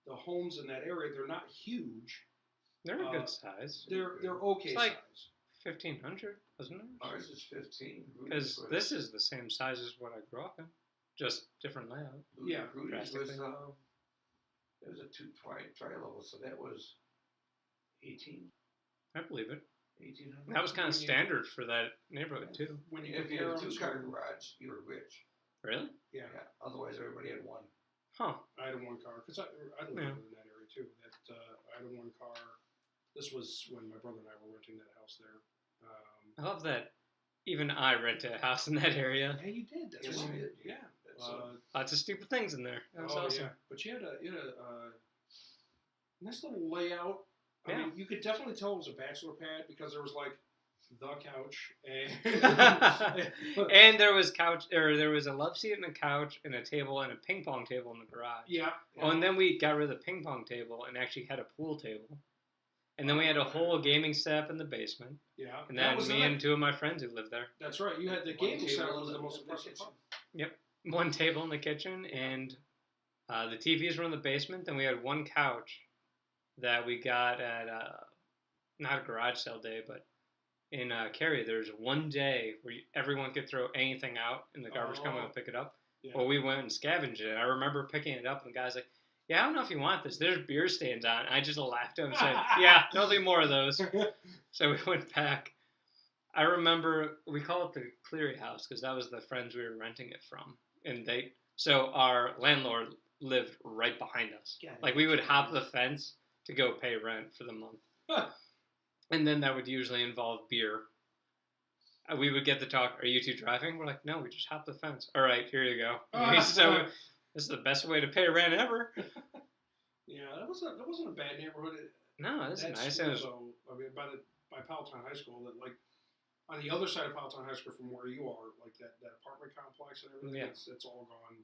the homes in that area, they're not huge. They're a good size. They're okay It's like size. 1,500, wasn't it? Ours is 15. Because this is the same size as what I grew up in, just different layout. Yeah, Rudy's was drastically. it was a 2 tri-level, so that was 18. I believe it. 1800. That was kind of standard for that neighborhood too. When you If you had a compare 2-car garage, you were rich. Really? Yeah. Otherwise, everybody had one. Huh. I had a 1 car because I lived Yeah. in that area too. That I had a 1 car. This was when my brother and I were renting that house there. I love that. Even I rented a house in that area. Yeah, you did. That's Yes, you right. did. Yeah. Lots of stupid things in there. That was awesome. Yeah. But you had a nice little layout. I mean, you could definitely tell it was a bachelor pad because there was like the couch and And there was there was a love seat and a couch and a table and a ping pong table in the garage. yeah. Oh, and then we got rid of the ping pong table and actually had a pool table. And then we had a whole gaming setup in the basement. Yeah. And then me and 2 of my friends who lived there. That's right. You had the One gaming table setup in was the the most kitchen. impressive part. Yep. 1 table in the kitchen and the TVs were in the basement. Then we had 1 couch that we got at not a garage sale day, but in Cary, there's 1 day where everyone could throw anything out and the garbage company would pick it up. Yeah. Well, we went and scavenged it. I remember picking it up and the guy's like, yeah, I don't know if you want this. There's beer stains on it. I just laughed at him and said, yeah, there'll be more of those. So we went back. I remember we call it the Cleary house because that was the friends we were renting it from. And so our landlord lived right behind us. Yeah. Like we would hop the fence to go pay rent for the month. And then that would usually involve beer. We would get the talk, are you 2 driving? We're like, no, we just hopped the fence. All right, here you go. So this is the best way to pay rent ever. Yeah, that wasn't a bad neighborhood. No, it's That nice. school, It was, though, I mean, by Powhatan High School, that like on the other side of Powhatan High School from where you are, like that apartment complex and everything, Yeah. it's all gone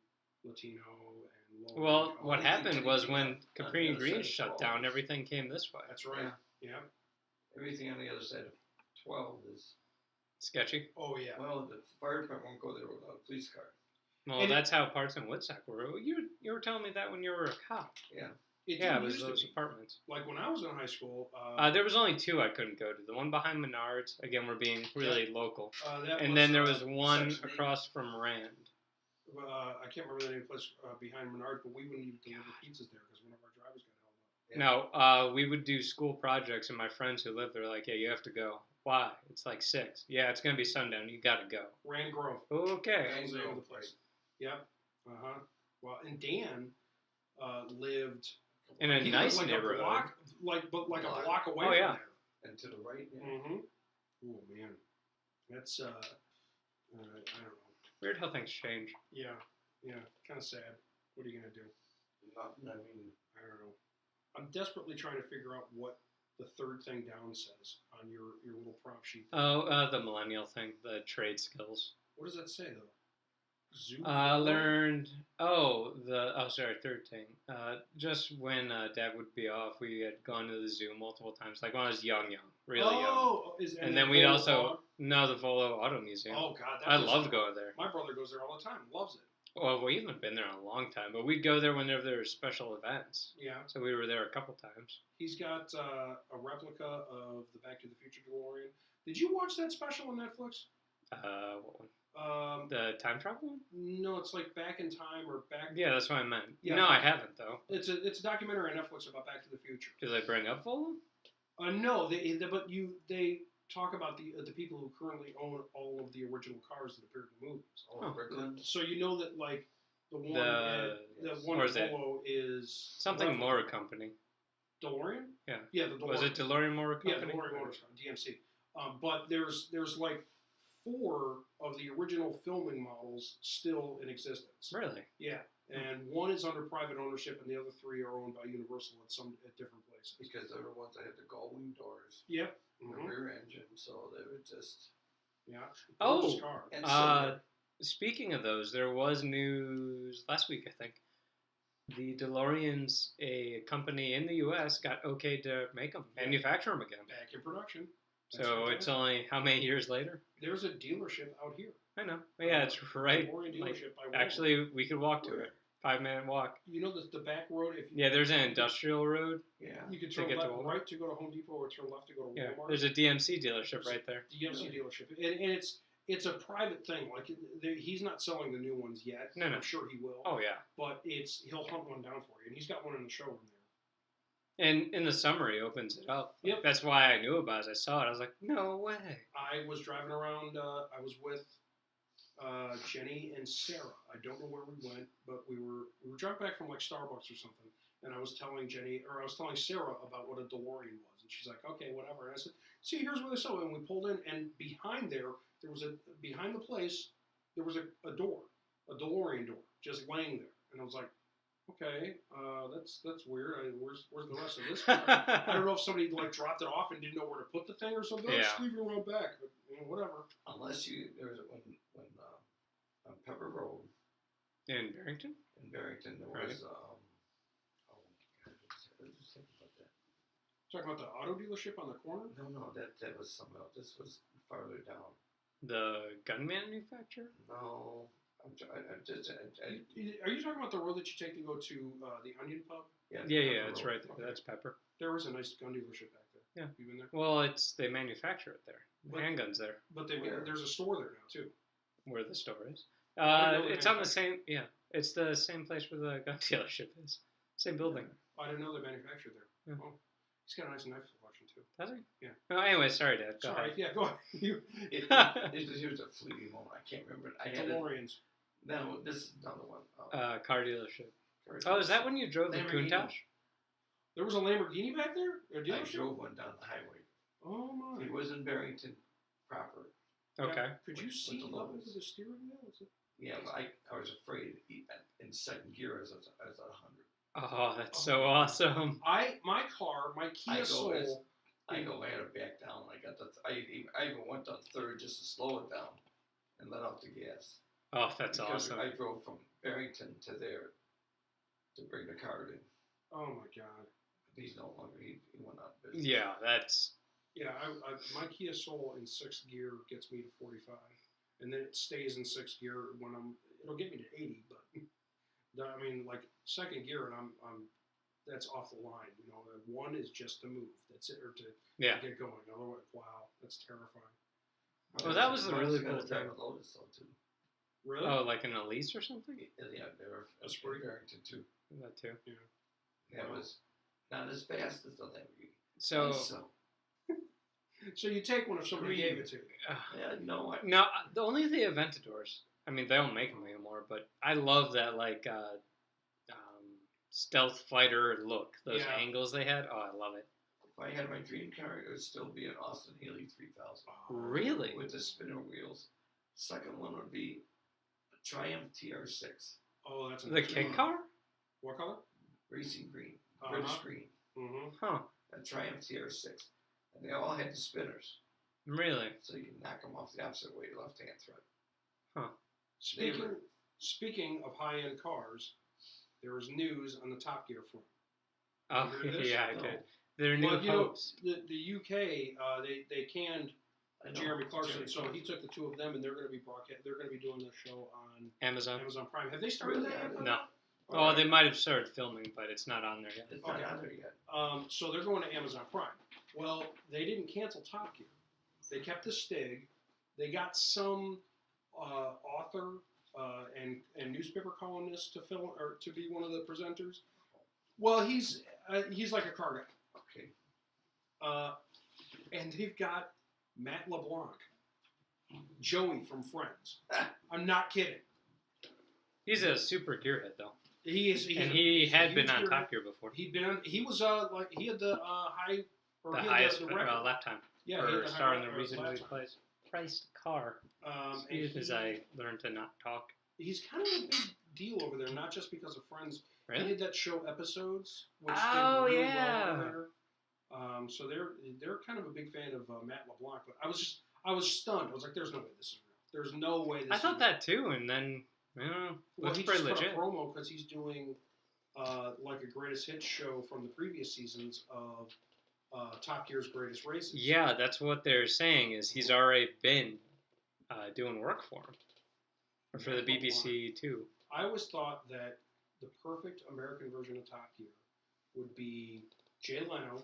Latino and low. well, income. what happened was when On the Capri other Green side of shut 12. down, everything came this way. That's right. Yeah. Everything on the other side of 12 is, Sketchy. Oh yeah. well, the fire department won't go there without a police car. Well, And that's how parts in Woodstock were. You were telling me that when you were a cop. Yeah. It Yeah, it didn't was used to those be. apartments. Like when I was in high school. There was only two I couldn't go to. The one behind Menards. Again, we're being really local. That And was, then there was one Section eight. across from Rand. I can't remember the name of the place behind Menard, but we wouldn't even deliver pizzas there because one of our drivers got held up. Yeah. No, we would do school projects, and my friends who lived there were like, yeah, you have to go. Why? It's like 6. Yeah, it's going to be sundown. You got to go. Rand Grove. Okay. That was the name of the place. Yep. Well, and Dan lived In a he nice lived neighborhood. a block, a block away Oh, from yeah. there. And to the right, yeah. Mm-hmm. Oh man, that's I don't know. Weird how things change. Yeah, kind of sad. What are you gonna do? Nothing, I mean, I don't know. I'm desperately trying to figure out what the third thing down says on your little prop sheet. Oh, the millennial thing, the trade skills. What does that say though? Zoo. Learned. Third thing. Just when Dad would be off, we had gone to the zoo multiple times. Like when I was young, really young. And then we'd also the Volo Auto Museum. Oh God, I love going there. My brother goes there all the time. Loves it. Well, we haven't been there in a long time, but we'd go there whenever there were special events. Yeah. So we were there a couple times. He's got a replica of the Back to the Future DeLorean. Did you watch that special on Netflix? What one? The time travel one? No, it's like Back in Time or Back. Yeah, that's what I meant. Yeah. No, I haven't though. It's a documentary on Netflix about Back to the Future. Do they bring up Volo? No, they talk about the people who currently own all of the original cars that appeared in the movies. oh, Brooklyn. So you know that like the one Yes. one Or is it Volo is Something replica. Motor Company. DeLorean. Yeah. Yeah, the DeLorean. Was it DeLorean Motor Yeah, Company? DeLorean Motors, DMC. But there's like 4 of the original filming models still in existence. Really? Yeah, and one is under private ownership, and the other 3 are owned by Universal at different places. Because they were the ones that had the gull-wing doors, Yep. the rear engine, so they were just... Yeah. Oh, Gorgeous car. And silver. Speaking of those, there was news last week, I think. The DeLoreans, a company in the U.S., got okay to make them, manufacture them again. Back in production. That's So fantastic. it's only how many years later? There's a dealership out here. I know. But yeah, it's right. DeLorean Like, dealership by Walmart. actually, we could walk to it. 5-minute walk. You know the back road. If you, Yeah, there's an industrial road. Yeah. you could to turn get to left, Walmart. right to go to Home Depot, or turn left to go to Yeah, Walmart. there's a DMC dealership right there. DMC dealership, and it's a private thing. Like he's not selling the new ones yet. No. I'm sure he will. Oh yeah. But he'll hunt one down for you, and he's got one in the showroom there. And in the summer, he opens it up. Yep. That's why I knew about it. I saw it. I was like, no way. I was driving around. I was with Jenny and Sarah. I don't know where we went, but we were driving back from like Starbucks or something, and I was telling Sarah about what a DeLorean was, and she's like, okay, whatever. And I said, see, here's where they sell it. And we pulled in, and behind the place, there was a door, a DeLorean door, just laying there, and I was like, okay, that's weird. Where's the rest of this car? I don't know if somebody like dropped it off and didn't know where to put the thing or something. Yeah. Just leave it around back, but whatever. Unless there was when on Pepper Road In Barrington? in Barrington, there Right. was oh my God, I was just thinking about that. Talking about the auto dealership on the corner. No, that was something else. This was farther down. The gun manufacturer? No, I Are you talking about the road that you take to go to the Onion Pub? Yeah, Pepper it's Road. right there. Okay. That's Pepper. There was a nice gun dealership back there. Yeah. You been there? Well, they manufacture it there. The But- handguns there, But Where? there's a store there now too. where the store is. I didn't know they It's on the manufacture. same. Yeah, it's the same place where the gun dealership is. Same building. I didn't know they manufactured there. Yeah. Oh, he's got a nice knife collection too. Does he? Yeah. Oh, anyway, sorry, Dad. Go Sorry, ahead. yeah, go ahead. Here's a fleeting moment. I can't remember it. I had it. DeLoreans. No, this is another one. Car delership. Very Oh, is nice. that when you drove the Lamborghini. Countach? There was a Lamborghini back there. A I dealership. drove one down the highway. Oh my. It was in Barrington proper. Okay. Could you With see the up logos. into the steering wheel? Is it- Yeah, but I was afraid in second gear as at 100. Oh, that's so awesome. My car, my Kia I go Soul. as- I had to back down. I even went on third just to slow it down and let off the gas. Oh, that's Because awesome. I drove from Barrington to there to bring the car in. Oh my God. He's no longer. He went out of business. Yeah, that's. Yeah, my Kia Soul in 6th gear gets me to 45, and then it stays in 6th gear when it'll get me to 80, but I mean like 2nd gear, and I'm that's off the line. You know, one is just to move. That's it, or to Yeah. get going. Otherwise, wow, that's terrifying. Well, that was the really cool thing. thing. Lotus though too. Really? Oh, like an Elise or something? Yeah, they were A Spree? Barrington too. That too. That was not as fast as the Lamborghini. So, So you take one if somebody Green. gave it to you. Yeah, no, I, no, only the Aventadors. I mean, they don't make them anymore, but I love that like stealth fighter look. Those Yeah. angles they had. Oh, I love it. if I had my dream car, it would still be an Austin Healey 3000 Really? with the spinner wheels. Second one would be a Triumph TR6, Oh, that's The kit car? What color? racing green, Uh-huh. British green, Mm-hmm. Huh. a Triumph TR6, and they all had the spinners, Really? so you can knock them off the opposite way, left-hand thread. Speaking of high-end cars, there was news on the Top Gear front. Oh, You heard this? yeah, I No. did. Their new Well, you know, hopes. the UK they canned I know. Jeremy Clarkson, Jeremy so he Clarkson. took the two of them, and they're going to be They're going to be doing the show on Amazon. Amazon Prime. Have they started Really? that yet? No. All Oh, right. they might have started filming, but it's not on there yet. It's not on there yet. So they're going to Amazon Prime. Well, they didn't cancel Top Gear. They kept the Stig. They got some author and newspaper columnist to film or to be one of the presenters. Well, he's like a car guy. Okay. And they've got Matt LeBlanc, Joey from Friends. I'm not kidding. He's a super gearhead, though. He is, And he had huge been on gearhead. Top Gear before. He was like he had the high or The he had highest the record. lap time. Yeah, he had For the star in high the lap reasonably time. priced car. And As I learned to not talk. he's kind of a big deal over there, not just because of Friends. He Really? did that show Episodes, which Oh, did really yeah. well over there. So they're kind of a big fan of Matt LeBlanc, but I was stunned. I was like, "There's no way this is real. There's no way this." I is thought real." that too, and then, Well, looks he pretty just legit. put a promo because he's doing like a greatest hits show from the previous seasons of Top Gear's Greatest Races. Yeah, that's what they're saying, is he's already been doing work for him. Or for the Matt LeBlanc. BBC too. I always thought that the perfect American version of Top Gear would be Jay Leno,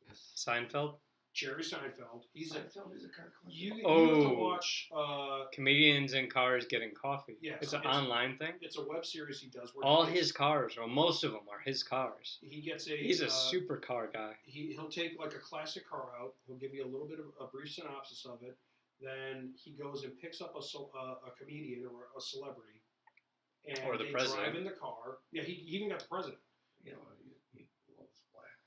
Yes. Seinfeld? Jerry Seinfeld. He's a Seinfeld is a car collector. you have to Oh. watch. Comedians in cars getting coffee. Yes, It's an it's- online thing. It's a web series he does. Where All he his cars, or most of them, are his cars. he gets a. He's a super car guy. He'll take like a classic car out. He'll give you a little bit of a brief synopsis of it. Then he goes and picks up a comedian or a celebrity, and Or the they president. drive in the car. Yeah, he even got the president. You know, he loves black.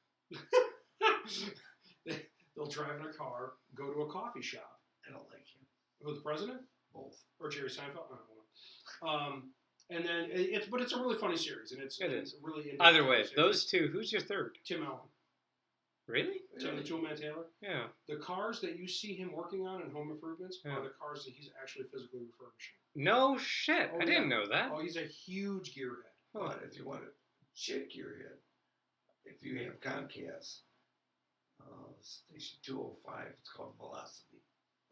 They'll drive in a car, go to a coffee shop. I don't like him. Who, the president Both. or Jerry Seinfeld? I don't know. And then it's a really funny series, and it's It is. really in-depth Either way, conversation. those two, who's your third? Tim Allen, Really? Tim the Toolman Taylor. Yeah. The cars that you see him working on in Home Improvements Yeah. are the cars that he's actually physically refurbishing. No shit. Oh, I didn't yeah. know that. Oh, he's a huge gearhead. But if you want to check your head, if you have Comcast, station 205, it's called Velocity.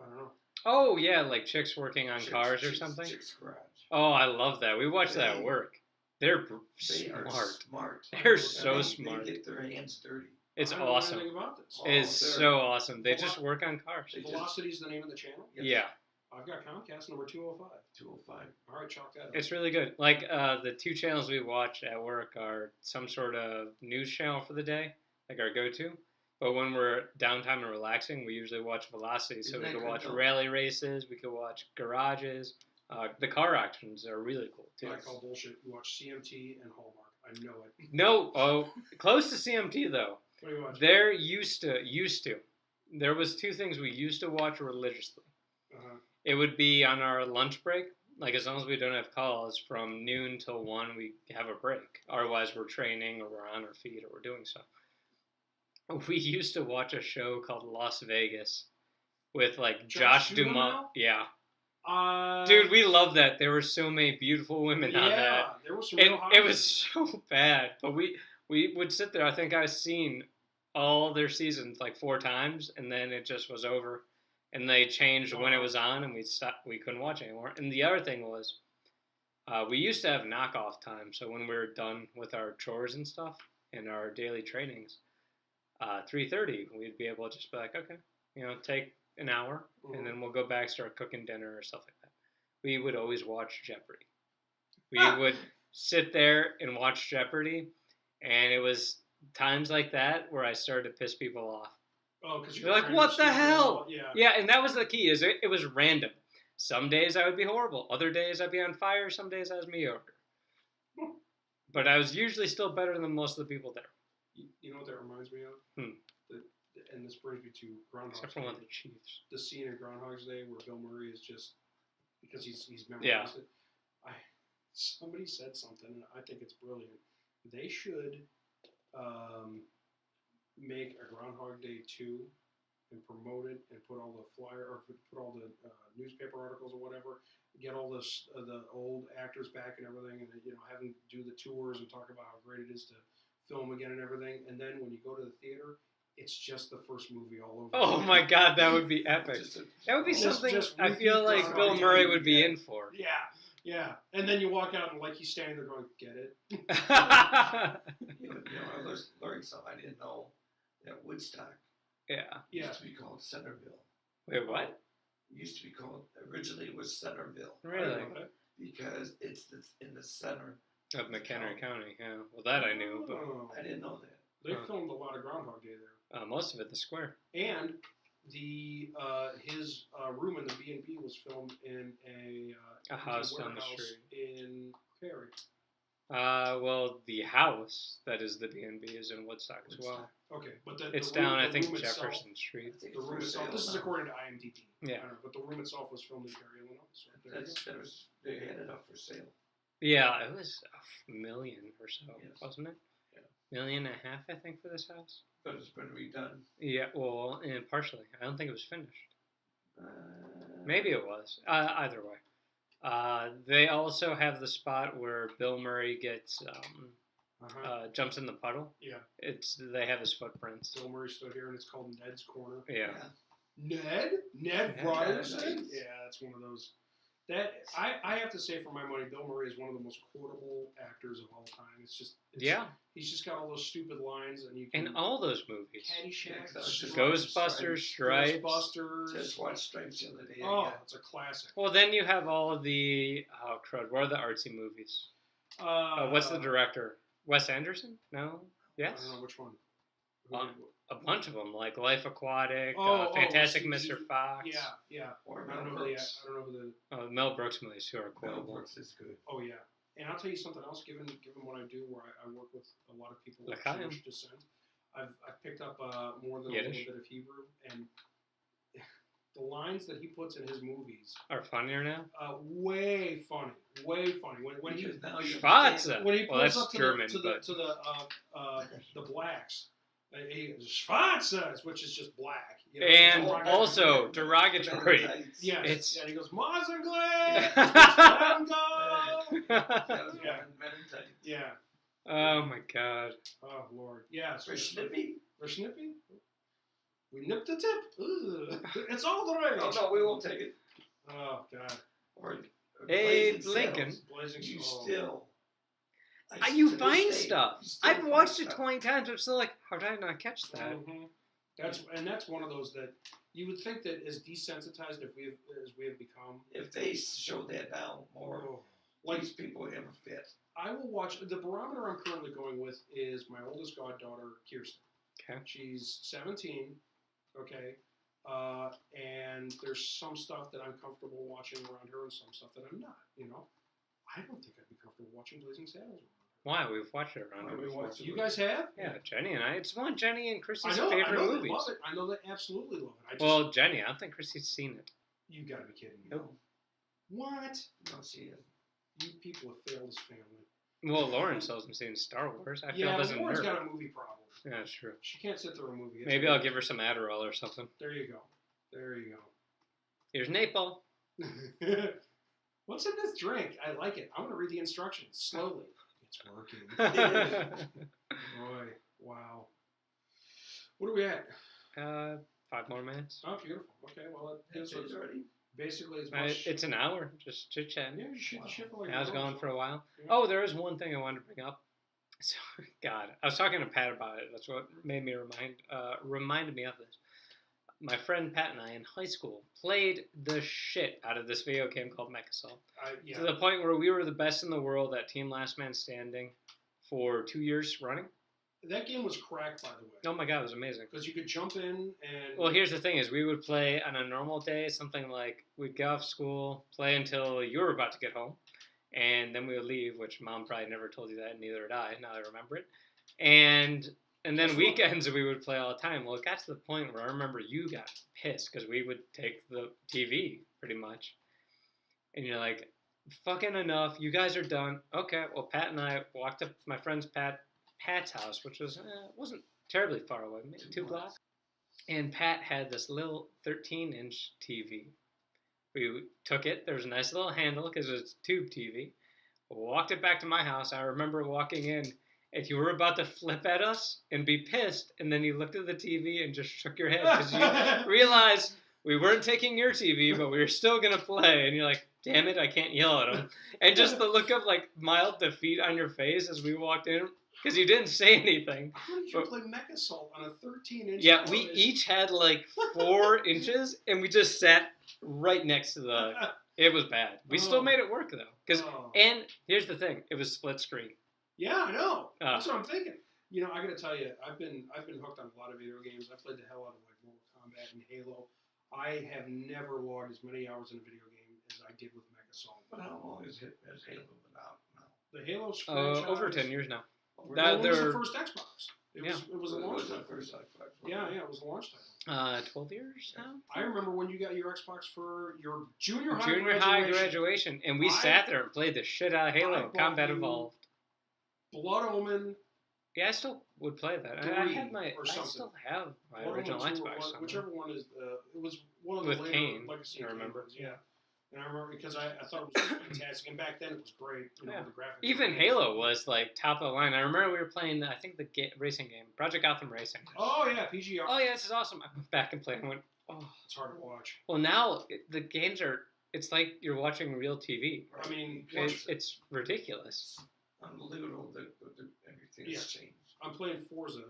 I don't know. Oh, yeah, like chicks working on Chicks- cars or Chicks- something? Chicks Garage. Oh, I love that. We watched that at They- work. They're They are smart. smart. They're And so they smart. get their hands dirty. It's I don't know awesome. anything about this. Oh, It's they're- so awesome. They just work on cars. They just- Velocity is the name of the channel. Yes. Yeah, I've got Comcast number 205. 205. All right, chalk that up. it's really good. Like the two channels we watch at work are some sort of news channel for the day, like our go-to. But when we're downtime and relaxing, we usually watch Velocity. So Isn't we that could good, watch though? rally races. We could watch garages. The car auctions are really cool too. I call bullshit. You watch CMT and Hallmark. I know it. No, close to CMT though. What do you watch? There used to. There was two things we used to watch religiously. Uh-huh. It would be on our lunch break. Like, as long as we don't have calls, from noon till 1, we have a break. Otherwise, we're training or we're on our feet or we're doing so. We used to watch a show called Las Vegas with, like, Josh Duhamel. Yeah. Dude, we love that. There were so many beautiful women on that. There was some And real hot it ones was in so bad. But we would sit there. I think I've seen all their seasons like 4 times, and then it just was over. And they changed when it was on, and we couldn't watch anymore. And the other thing was, we used to have knockoff time. So when we were done with our chores and stuff, in our daily trainings, 3:30, we'd be able to just be like, okay, take an hour, and then we'll go back, start cooking dinner or stuff like that. We would always watch Jeopardy. We would sit there and watch Jeopardy, and it was times like that where I started to piss people off. Oh, because They're like, what the hell? Yeah, and that was the key, is it was random. Some days I would be horrible. Other days I'd be on fire. Some days I was mediocre. But I was usually still better than most of the people there. You know what that reminds me of? And this brings me to Groundhog's Except for Day. one of the Chiefs. The scene in Groundhog's Day where Bill Murray is just, because he's memorized it. Somebody said something, and I think it's brilliant. They should make a Groundhog Day 2 and promote it and put all the flyer or put all the newspaper articles or whatever. Get all the old actors back and everything, and have them do the tours and talk about how great it is to film again and everything. And then when you go to the theater, it's just the first movie all over. Oh my God, that would be epic. That would be something I feel like Bill Murray would be in for. Yeah. And then you walk out and he's standing there going, "Get it?" I learned something I didn't know, that Woodstock used to be called Centerville. Wait, what? It used to be called, originally it was Centerville. Really? Because it's in the center of McHenry County, yeah. Well, that I knew, but I didn't know that. They filmed a lot of Groundhog Day there. Most of it, the square. And his room in the B&B was filmed in a house down the street in Cary. Well, the house that is the B&B is in Woodstock as well. Okay, but it's the room, down, I think, room Jefferson itself, Street. The room itself. This is according to IMDb. Yeah. I don't know, but the room itself was filmed in Cary, Illinois. So they had it up for sale. Yeah, it was $1 million or so, wasn't it? Yeah. $1.5 million, I think, for this house. But it's been redone. Yeah, well, and partially. I don't think it was finished. Maybe it was. Either way. They also have the spot where Bill Murray gets jumps in the puddle. Yeah. They have his footprints. Bill Murray stood here, and it's called Ned's Corner. Yeah. Ned Ryerson. Yeah, that's one of those. That I have to say, for my money, Bill Murray is one of the most quotable actors of all time. He's just got all those stupid lines, and you can. In all those movies. Caddyshack, Ghostbusters, Stripes. Just watched Stripes the other day. Oh, it's a classic. Well, then you have all of the crud. What are the artsy movies? What's the director? Wes Anderson? No. Yes. I don't know which one. A bunch of them, like Life Aquatic, Fantastic Mr. Fox. Yeah. Or I don't know who the. Mel Brooks movies who are quotable. Mel Brooks is good. Oh yeah, and I'll tell you something else. Given what I do, where I work with a lot of people of L'chaim. Jewish descent, I've picked up more than Yiddish. a little bit of Hebrew, and the lines that he puts in his movies are funnier now. Way funny. When he Schwarze. When he pulls up to German, the blacks. Schwarze, which is just black. And also derogatory. Yes. And he goes, Mazenglen! Yeah. Oh my God. Oh Lord. Yeah. Verschnippy? We nipped the tip. Ugh. It's all the rage. Oh no, we won't take it. Oh God. Or hey, Lincoln. You still. You find stuff. I've watched it 20 times. I'm still like, how did I not catch that? Mm-hmm. That's one of those that you would think that as desensitized as we have become. If they showed that now more, these people would have a fit. I will watch. The barometer I'm currently going with is my oldest goddaughter, Kirsten. Okay. She's 17. Okay. And there's some stuff that I'm comfortable watching around her, and some stuff that I'm not. I don't think I'd be comfortable watching Blazing Saddles. Why? We've watched it around here before. You guys have? Yeah, Jenny and I. It's one of Jenny and Chrissy's favorite movies. They love it. I know they absolutely love it. Well, Jenny, I don't think Chrissy's seen it. You gotta be kidding me. Nope. What? No, she isn't. You people have failed as family. Well, Lauren still hasn't seen Star Wars. I feel doesn't Lauren's hurt. got a movie problem. Yeah, that's true. She can't sit through a movie. Maybe I'll give her some Adderall or something. There you go. Here's Naples. What's in this drink? I like it. I'm going to read the instructions slowly. It's working. Boy, wow. What are we at? 5 more minutes. Oh, beautiful. Okay, well, It's already. Basically as much. It's an hour, just chit chatting. Yeah, you shoot the shit for like I was gone for a while. Yeah. Oh, there is one thing I wanted to bring up. So, God, I was talking to Pat about it. That's what made me reminded me of this. My friend Pat and I in high school played the shit out of this video game called Mechasol. Yeah. To the point where we were the best in the world at Team Last Man Standing for 2 years running. That game was cracked, by the way. Oh my God, it was amazing. Because you could jump in and... Well, here's the thing is we would play on a normal day, something like we'd get off school, play until you were about to get home, and then we would leave, which Mom probably never told you that, and neither did I, now I remember it. And then weekends we would play all the time. Well, it got to the point where I remember you got pissed because we would take the TV pretty much. And you're like, fucking enough. You guys are done. Okay, well, Pat and I walked up to my friend's Pat's house, which was wasn't terribly far away, maybe 2 blocks. And Pat had this little 13-inch TV. We took it. There was a nice little handle because it was tube TV. Walked it back to my house. I remember walking in. If you were about to flip at us and be pissed, and then you looked at the TV and just shook your head because you realized we weren't taking your TV, but we were still going to play. And you're like, damn it, I can't yell at him. And just the look of like mild defeat on your face as we walked in because you didn't say anything. How did you play Mechasol on a 13-inch? Yeah, we each had like 4 inches, and we just sat right next to the... It was bad. We still made it work, though. And here's the thing. It was split screen. Yeah, I know. That's what I'm thinking. You know, I got to tell you, I've been hooked on a lot of video games. I played the hell out of like Mortal Kombat and Halo. I have never logged as many hours in a video game as I did with Mechasol. But how long has Halo been out now? The Halo's franchise... over 10 years now. That was the first Xbox. It was a launch title. First Xbox. Yeah, it was a launch title. 12 years now? I remember when you got your Xbox for your junior high graduation. And we sat there and played the shit out of Halo. Combat Evolved. Blood Omen. Yeah, I still would play that. I still have my original Xbox. Whichever one is it was one of the with later Kane, Legacy I remember. Ones, yeah. And I remember because I thought it was fantastic, and back then it was great. You know, the graphics. Even Halo was like top of the line. I remember we were playing, I think the racing game, Project Gotham Racing. Oh yeah, PGR. Oh yeah, this is awesome. I went back and played and went, oh, it's hard to watch. Well, now the games are. It's like you're watching real TV. I mean, it's ridiculous. Unbelievable that everything's changed. I'm playing Forza,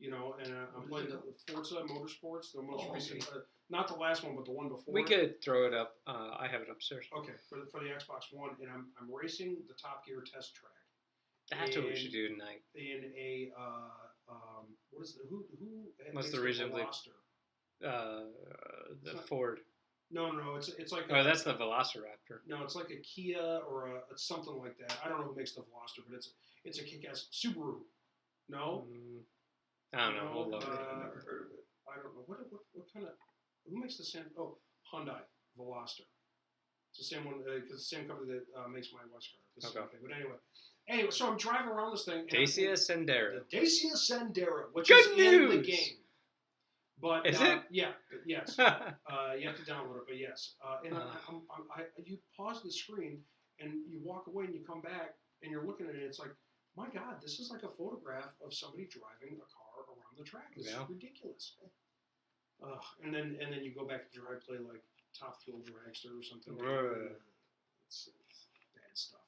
you know, and I'm playing the Forza Motorsports, the most recent, not the last one, but the one before. We could throw it up. I have it upstairs. Okay, for the Xbox One, and I'm racing the Top Gear test track. That's what we should do tonight. In a what is who? What's the reason? The Ford. No, it's like. Oh, that's the Velociraptor. No, it's like a Kia or it's something like that. I don't know who makes the Veloster, but it's a kick-ass Subaru. No. I don't know. Hold on. I've never heard of it. I don't know what kind of who makes the same. Oh, Hyundai Veloster. It's the same one because it's the same company that makes my wife's car. Okay. But anyway, so I'm driving around this thing. Dacia Sandero. The Dacia Sandero, which Good is news! in the game. But is it? Yeah. Yes. You have to download it, but yes. And you pause the screen and you walk away and you come back and you're looking at it. It's like, my God, this is like a photograph of somebody driving a car around the track. This is ridiculous. And then you go back to play like Top Fuel Dragster or something. It's bad stuff.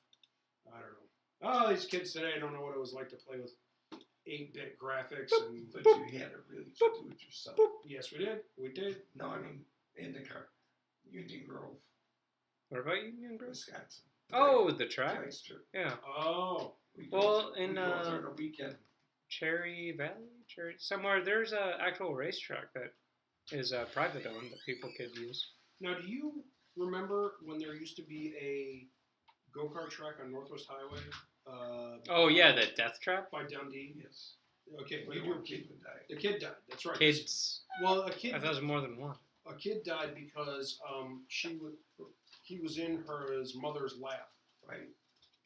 I don't know. Oh, these kids today don't know what it was like to play with 8-bit graphics, but you had to really do it yourself. Yes, we did. We did. No, I mean in the car, Union Grove. What about Union Grove? Wisconsin. Oh, the track. Yeah. Oh. Well, in a weekend. Cherry Valley, somewhere there's a actual racetrack that is private owned that people could use. Now, do you remember when there used to be a go-kart track on Northwest Highway? Oh yeah, the Death Trap by Dundee. Yes. Okay. Kid died. The kid died. That's right. Kids. Well, a kid. I thought it was more than one. A kid died because he was in his mother's lap, right?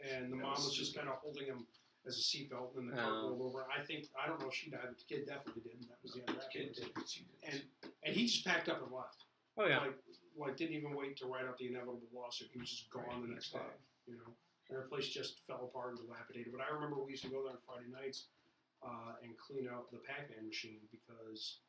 And the mom was just kind of holding him as a seatbelt, and the car rolled over. I don't know if she died, but the kid definitely did. And that was the end of that. Kid did, but she did. And he just packed up and left. Oh yeah. Like didn't even wait to write out the inevitable lawsuit. He was just gone the next day. You know. And our place just fell apart and dilapidated. But I remember we used to go there on Friday nights and clean out the Pac-Man machine because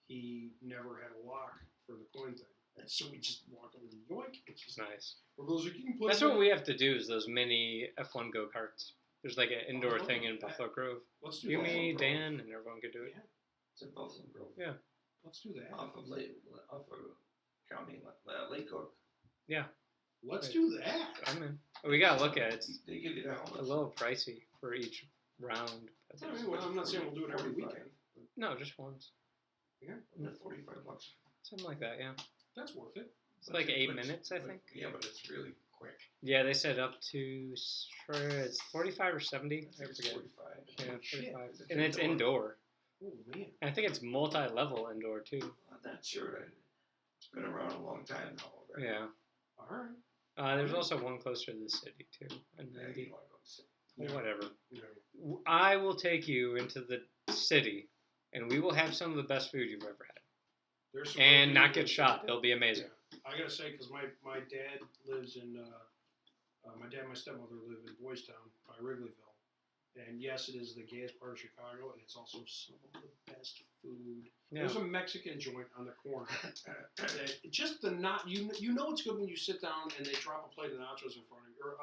he never had a lock for the coin thing. And so we just walk over and yoink. It's just nice. Like, you can play That's what we have to do is those mini F1 go-karts. There's like an indoor thing in Buffalo Grove. Let's do You, that. me, Grove. Dan, and everyone could do it. Yeah, It's in Buffalo Grove. Yeah. let's do that. Off of County Lake Hook. Let's Right. do that. I'm in. We gotta look at it. It's They give you the helmets. a little pricey for each round. I I think. mean, well, I'm not saying we'll do it every 45. weekend. No, just once. They're $45. Something like that, yeah. That's worth it. It's like 8 But it's- minutes, I but- think. Yeah, but it's really quick. Yeah, they said up to it's 45 or 70. I It's forget. 45. Yeah, Shit. 45. It's And it's indoor. Oh man. And I think it's multi-level indoor too. I'm not sure. It's been around a long time now. Already. Yeah. All right. There's also one closer to the city too. And Yeah, maybe you wanna go see. Yeah. whatever. Yeah. I will take you into the city, and we will have some of the best food you've ever had, There's some and really not good get food. shot. It'll be amazing. Yeah. I gotta say, because my dad lives in, my dad and my stepmother live in Boys Town by Wrigleyville. And yes, it is the gayest part of Chicago, and it's also some of the best food. Yeah. There's a Mexican joint on the corner. Just the not, you know it's good when you sit down and they drop a plate of nachos in front of you, or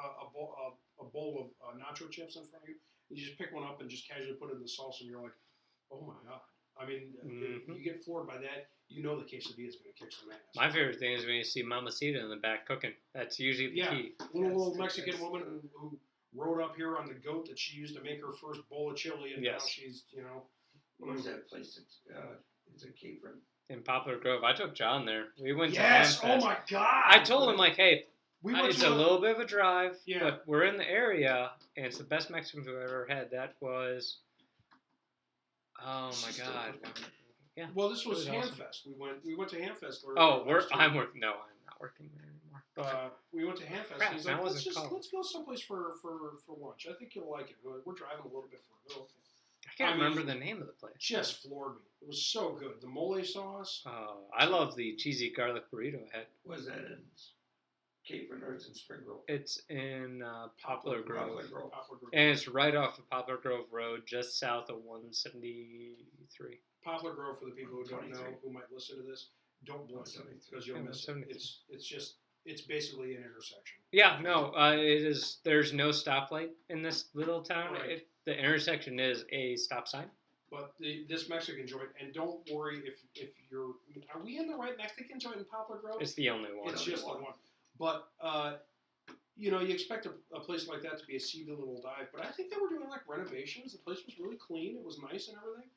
a bowl of nacho chips in front of you. You just pick one up and just casually put it in the sauce, and you're like, oh my god. I mean, if you get floored by that, you know the quesadilla is going to kick some ass. My favorite thing is when you see Mamacita in the back cooking. That's usually the Yeah. key. Little Yes, Mexican yes. woman who rode up here on the goat that she used to make her first bowl of chili, and now Yes. she's, Where's that place? It's a Capron. In Poplar Grove, I took John there. We went Yes! to Oh Hamfest. my god! I told him like, hey, we went it's to a little bit of a drive, Yeah. but we're in the area, and it's the best Mexican food I've ever had. That was, oh my god, yeah. Well, this was It was awesome. Hamfest. We went to Hamfest. Oh, last year. I'm working. No, I'm not working there anymore. We went to Hamfest. Crap, and he's that like, wasn't called. let's go someplace for lunch. I think you'll like it. We're driving a little bit further. Okay. I can't I mean, remember the name of the place. Just floored me. It was so good. The mole sauce. Oh, I love the cheesy garlic burrito I had. Was that in Capron or it's in Spring Grove? It's in Poplar Grove. Poplar Grove. Poplar Grove. And it's right off of Poplar Grove Road, just south of 173. Poplar Grove, for the people who don't know, 23. who might listen to this, don't blink 173. because you'll Yeah, miss it. 173. It's basically an intersection. Yeah, no, it is. There's no stoplight in this little town. Right. The intersection is a stop sign. But this Mexican joint, and don't worry if you're, are we in the right Mexican joint in Poplar Grove? It's the only one. It's only just the one. one. But, you expect a place like that to be a seedy little dive, but I think they were doing like renovations. The place was really clean. It was nice and everything.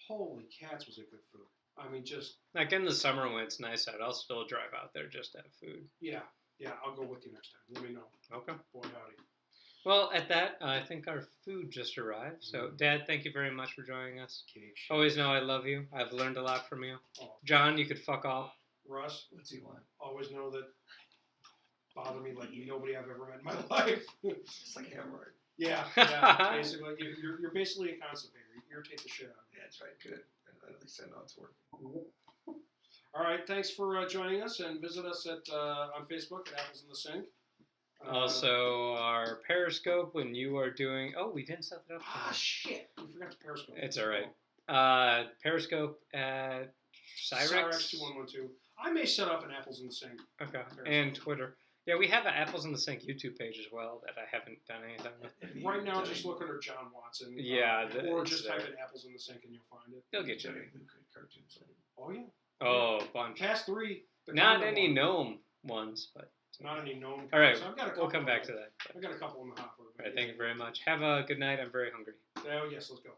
Holy cats, was it good food. I mean, just, Like in the summer when it's nice out, I'll still drive out there just to have food. yeah, I'll go with you next time. Let me know. Okay. Boy, howdy. Well, at that, I think our food just arrived. So, Dad, thank you very much for joining us. Cake shit. Always know I love you. I've learned a lot from you. Oh, John, you could fuck off. Russ, What's he want? always know that bother me like nobody I've ever met in my life. Just like hemorrhoid. Yeah, basically. You're basically a constipator. You irritate the shit out of me. Yeah, that's right. Good. At least I know it's working. All right, thanks for joining us, and visit us at on Facebook at Apples in the Sink. Also, our Periscope when you are doing. Oh, we didn't set it up. Shit! We forgot to Periscope. It's all right. Periscope at Cyrex. 2112. I may set up an Apples in the Sink. Okay. And Twitter. Yeah, we have an Apples in the Sink YouTube page as well that I haven't done anything with. Right now, just look under John Watson. Yeah, or it's just there. type in Apples in the Sink and you'll find it. They'll get you. Any new good cartoons on it? Oh yeah. Oh, bunch. Cast 3. the Not Condom any one. gnome ones, but Not any known. all right. So I've got a couple We'll come back to that. I've got a couple in the hopper. All right, thank you very much. Have a good night. I'm very hungry. Oh yes, let's go.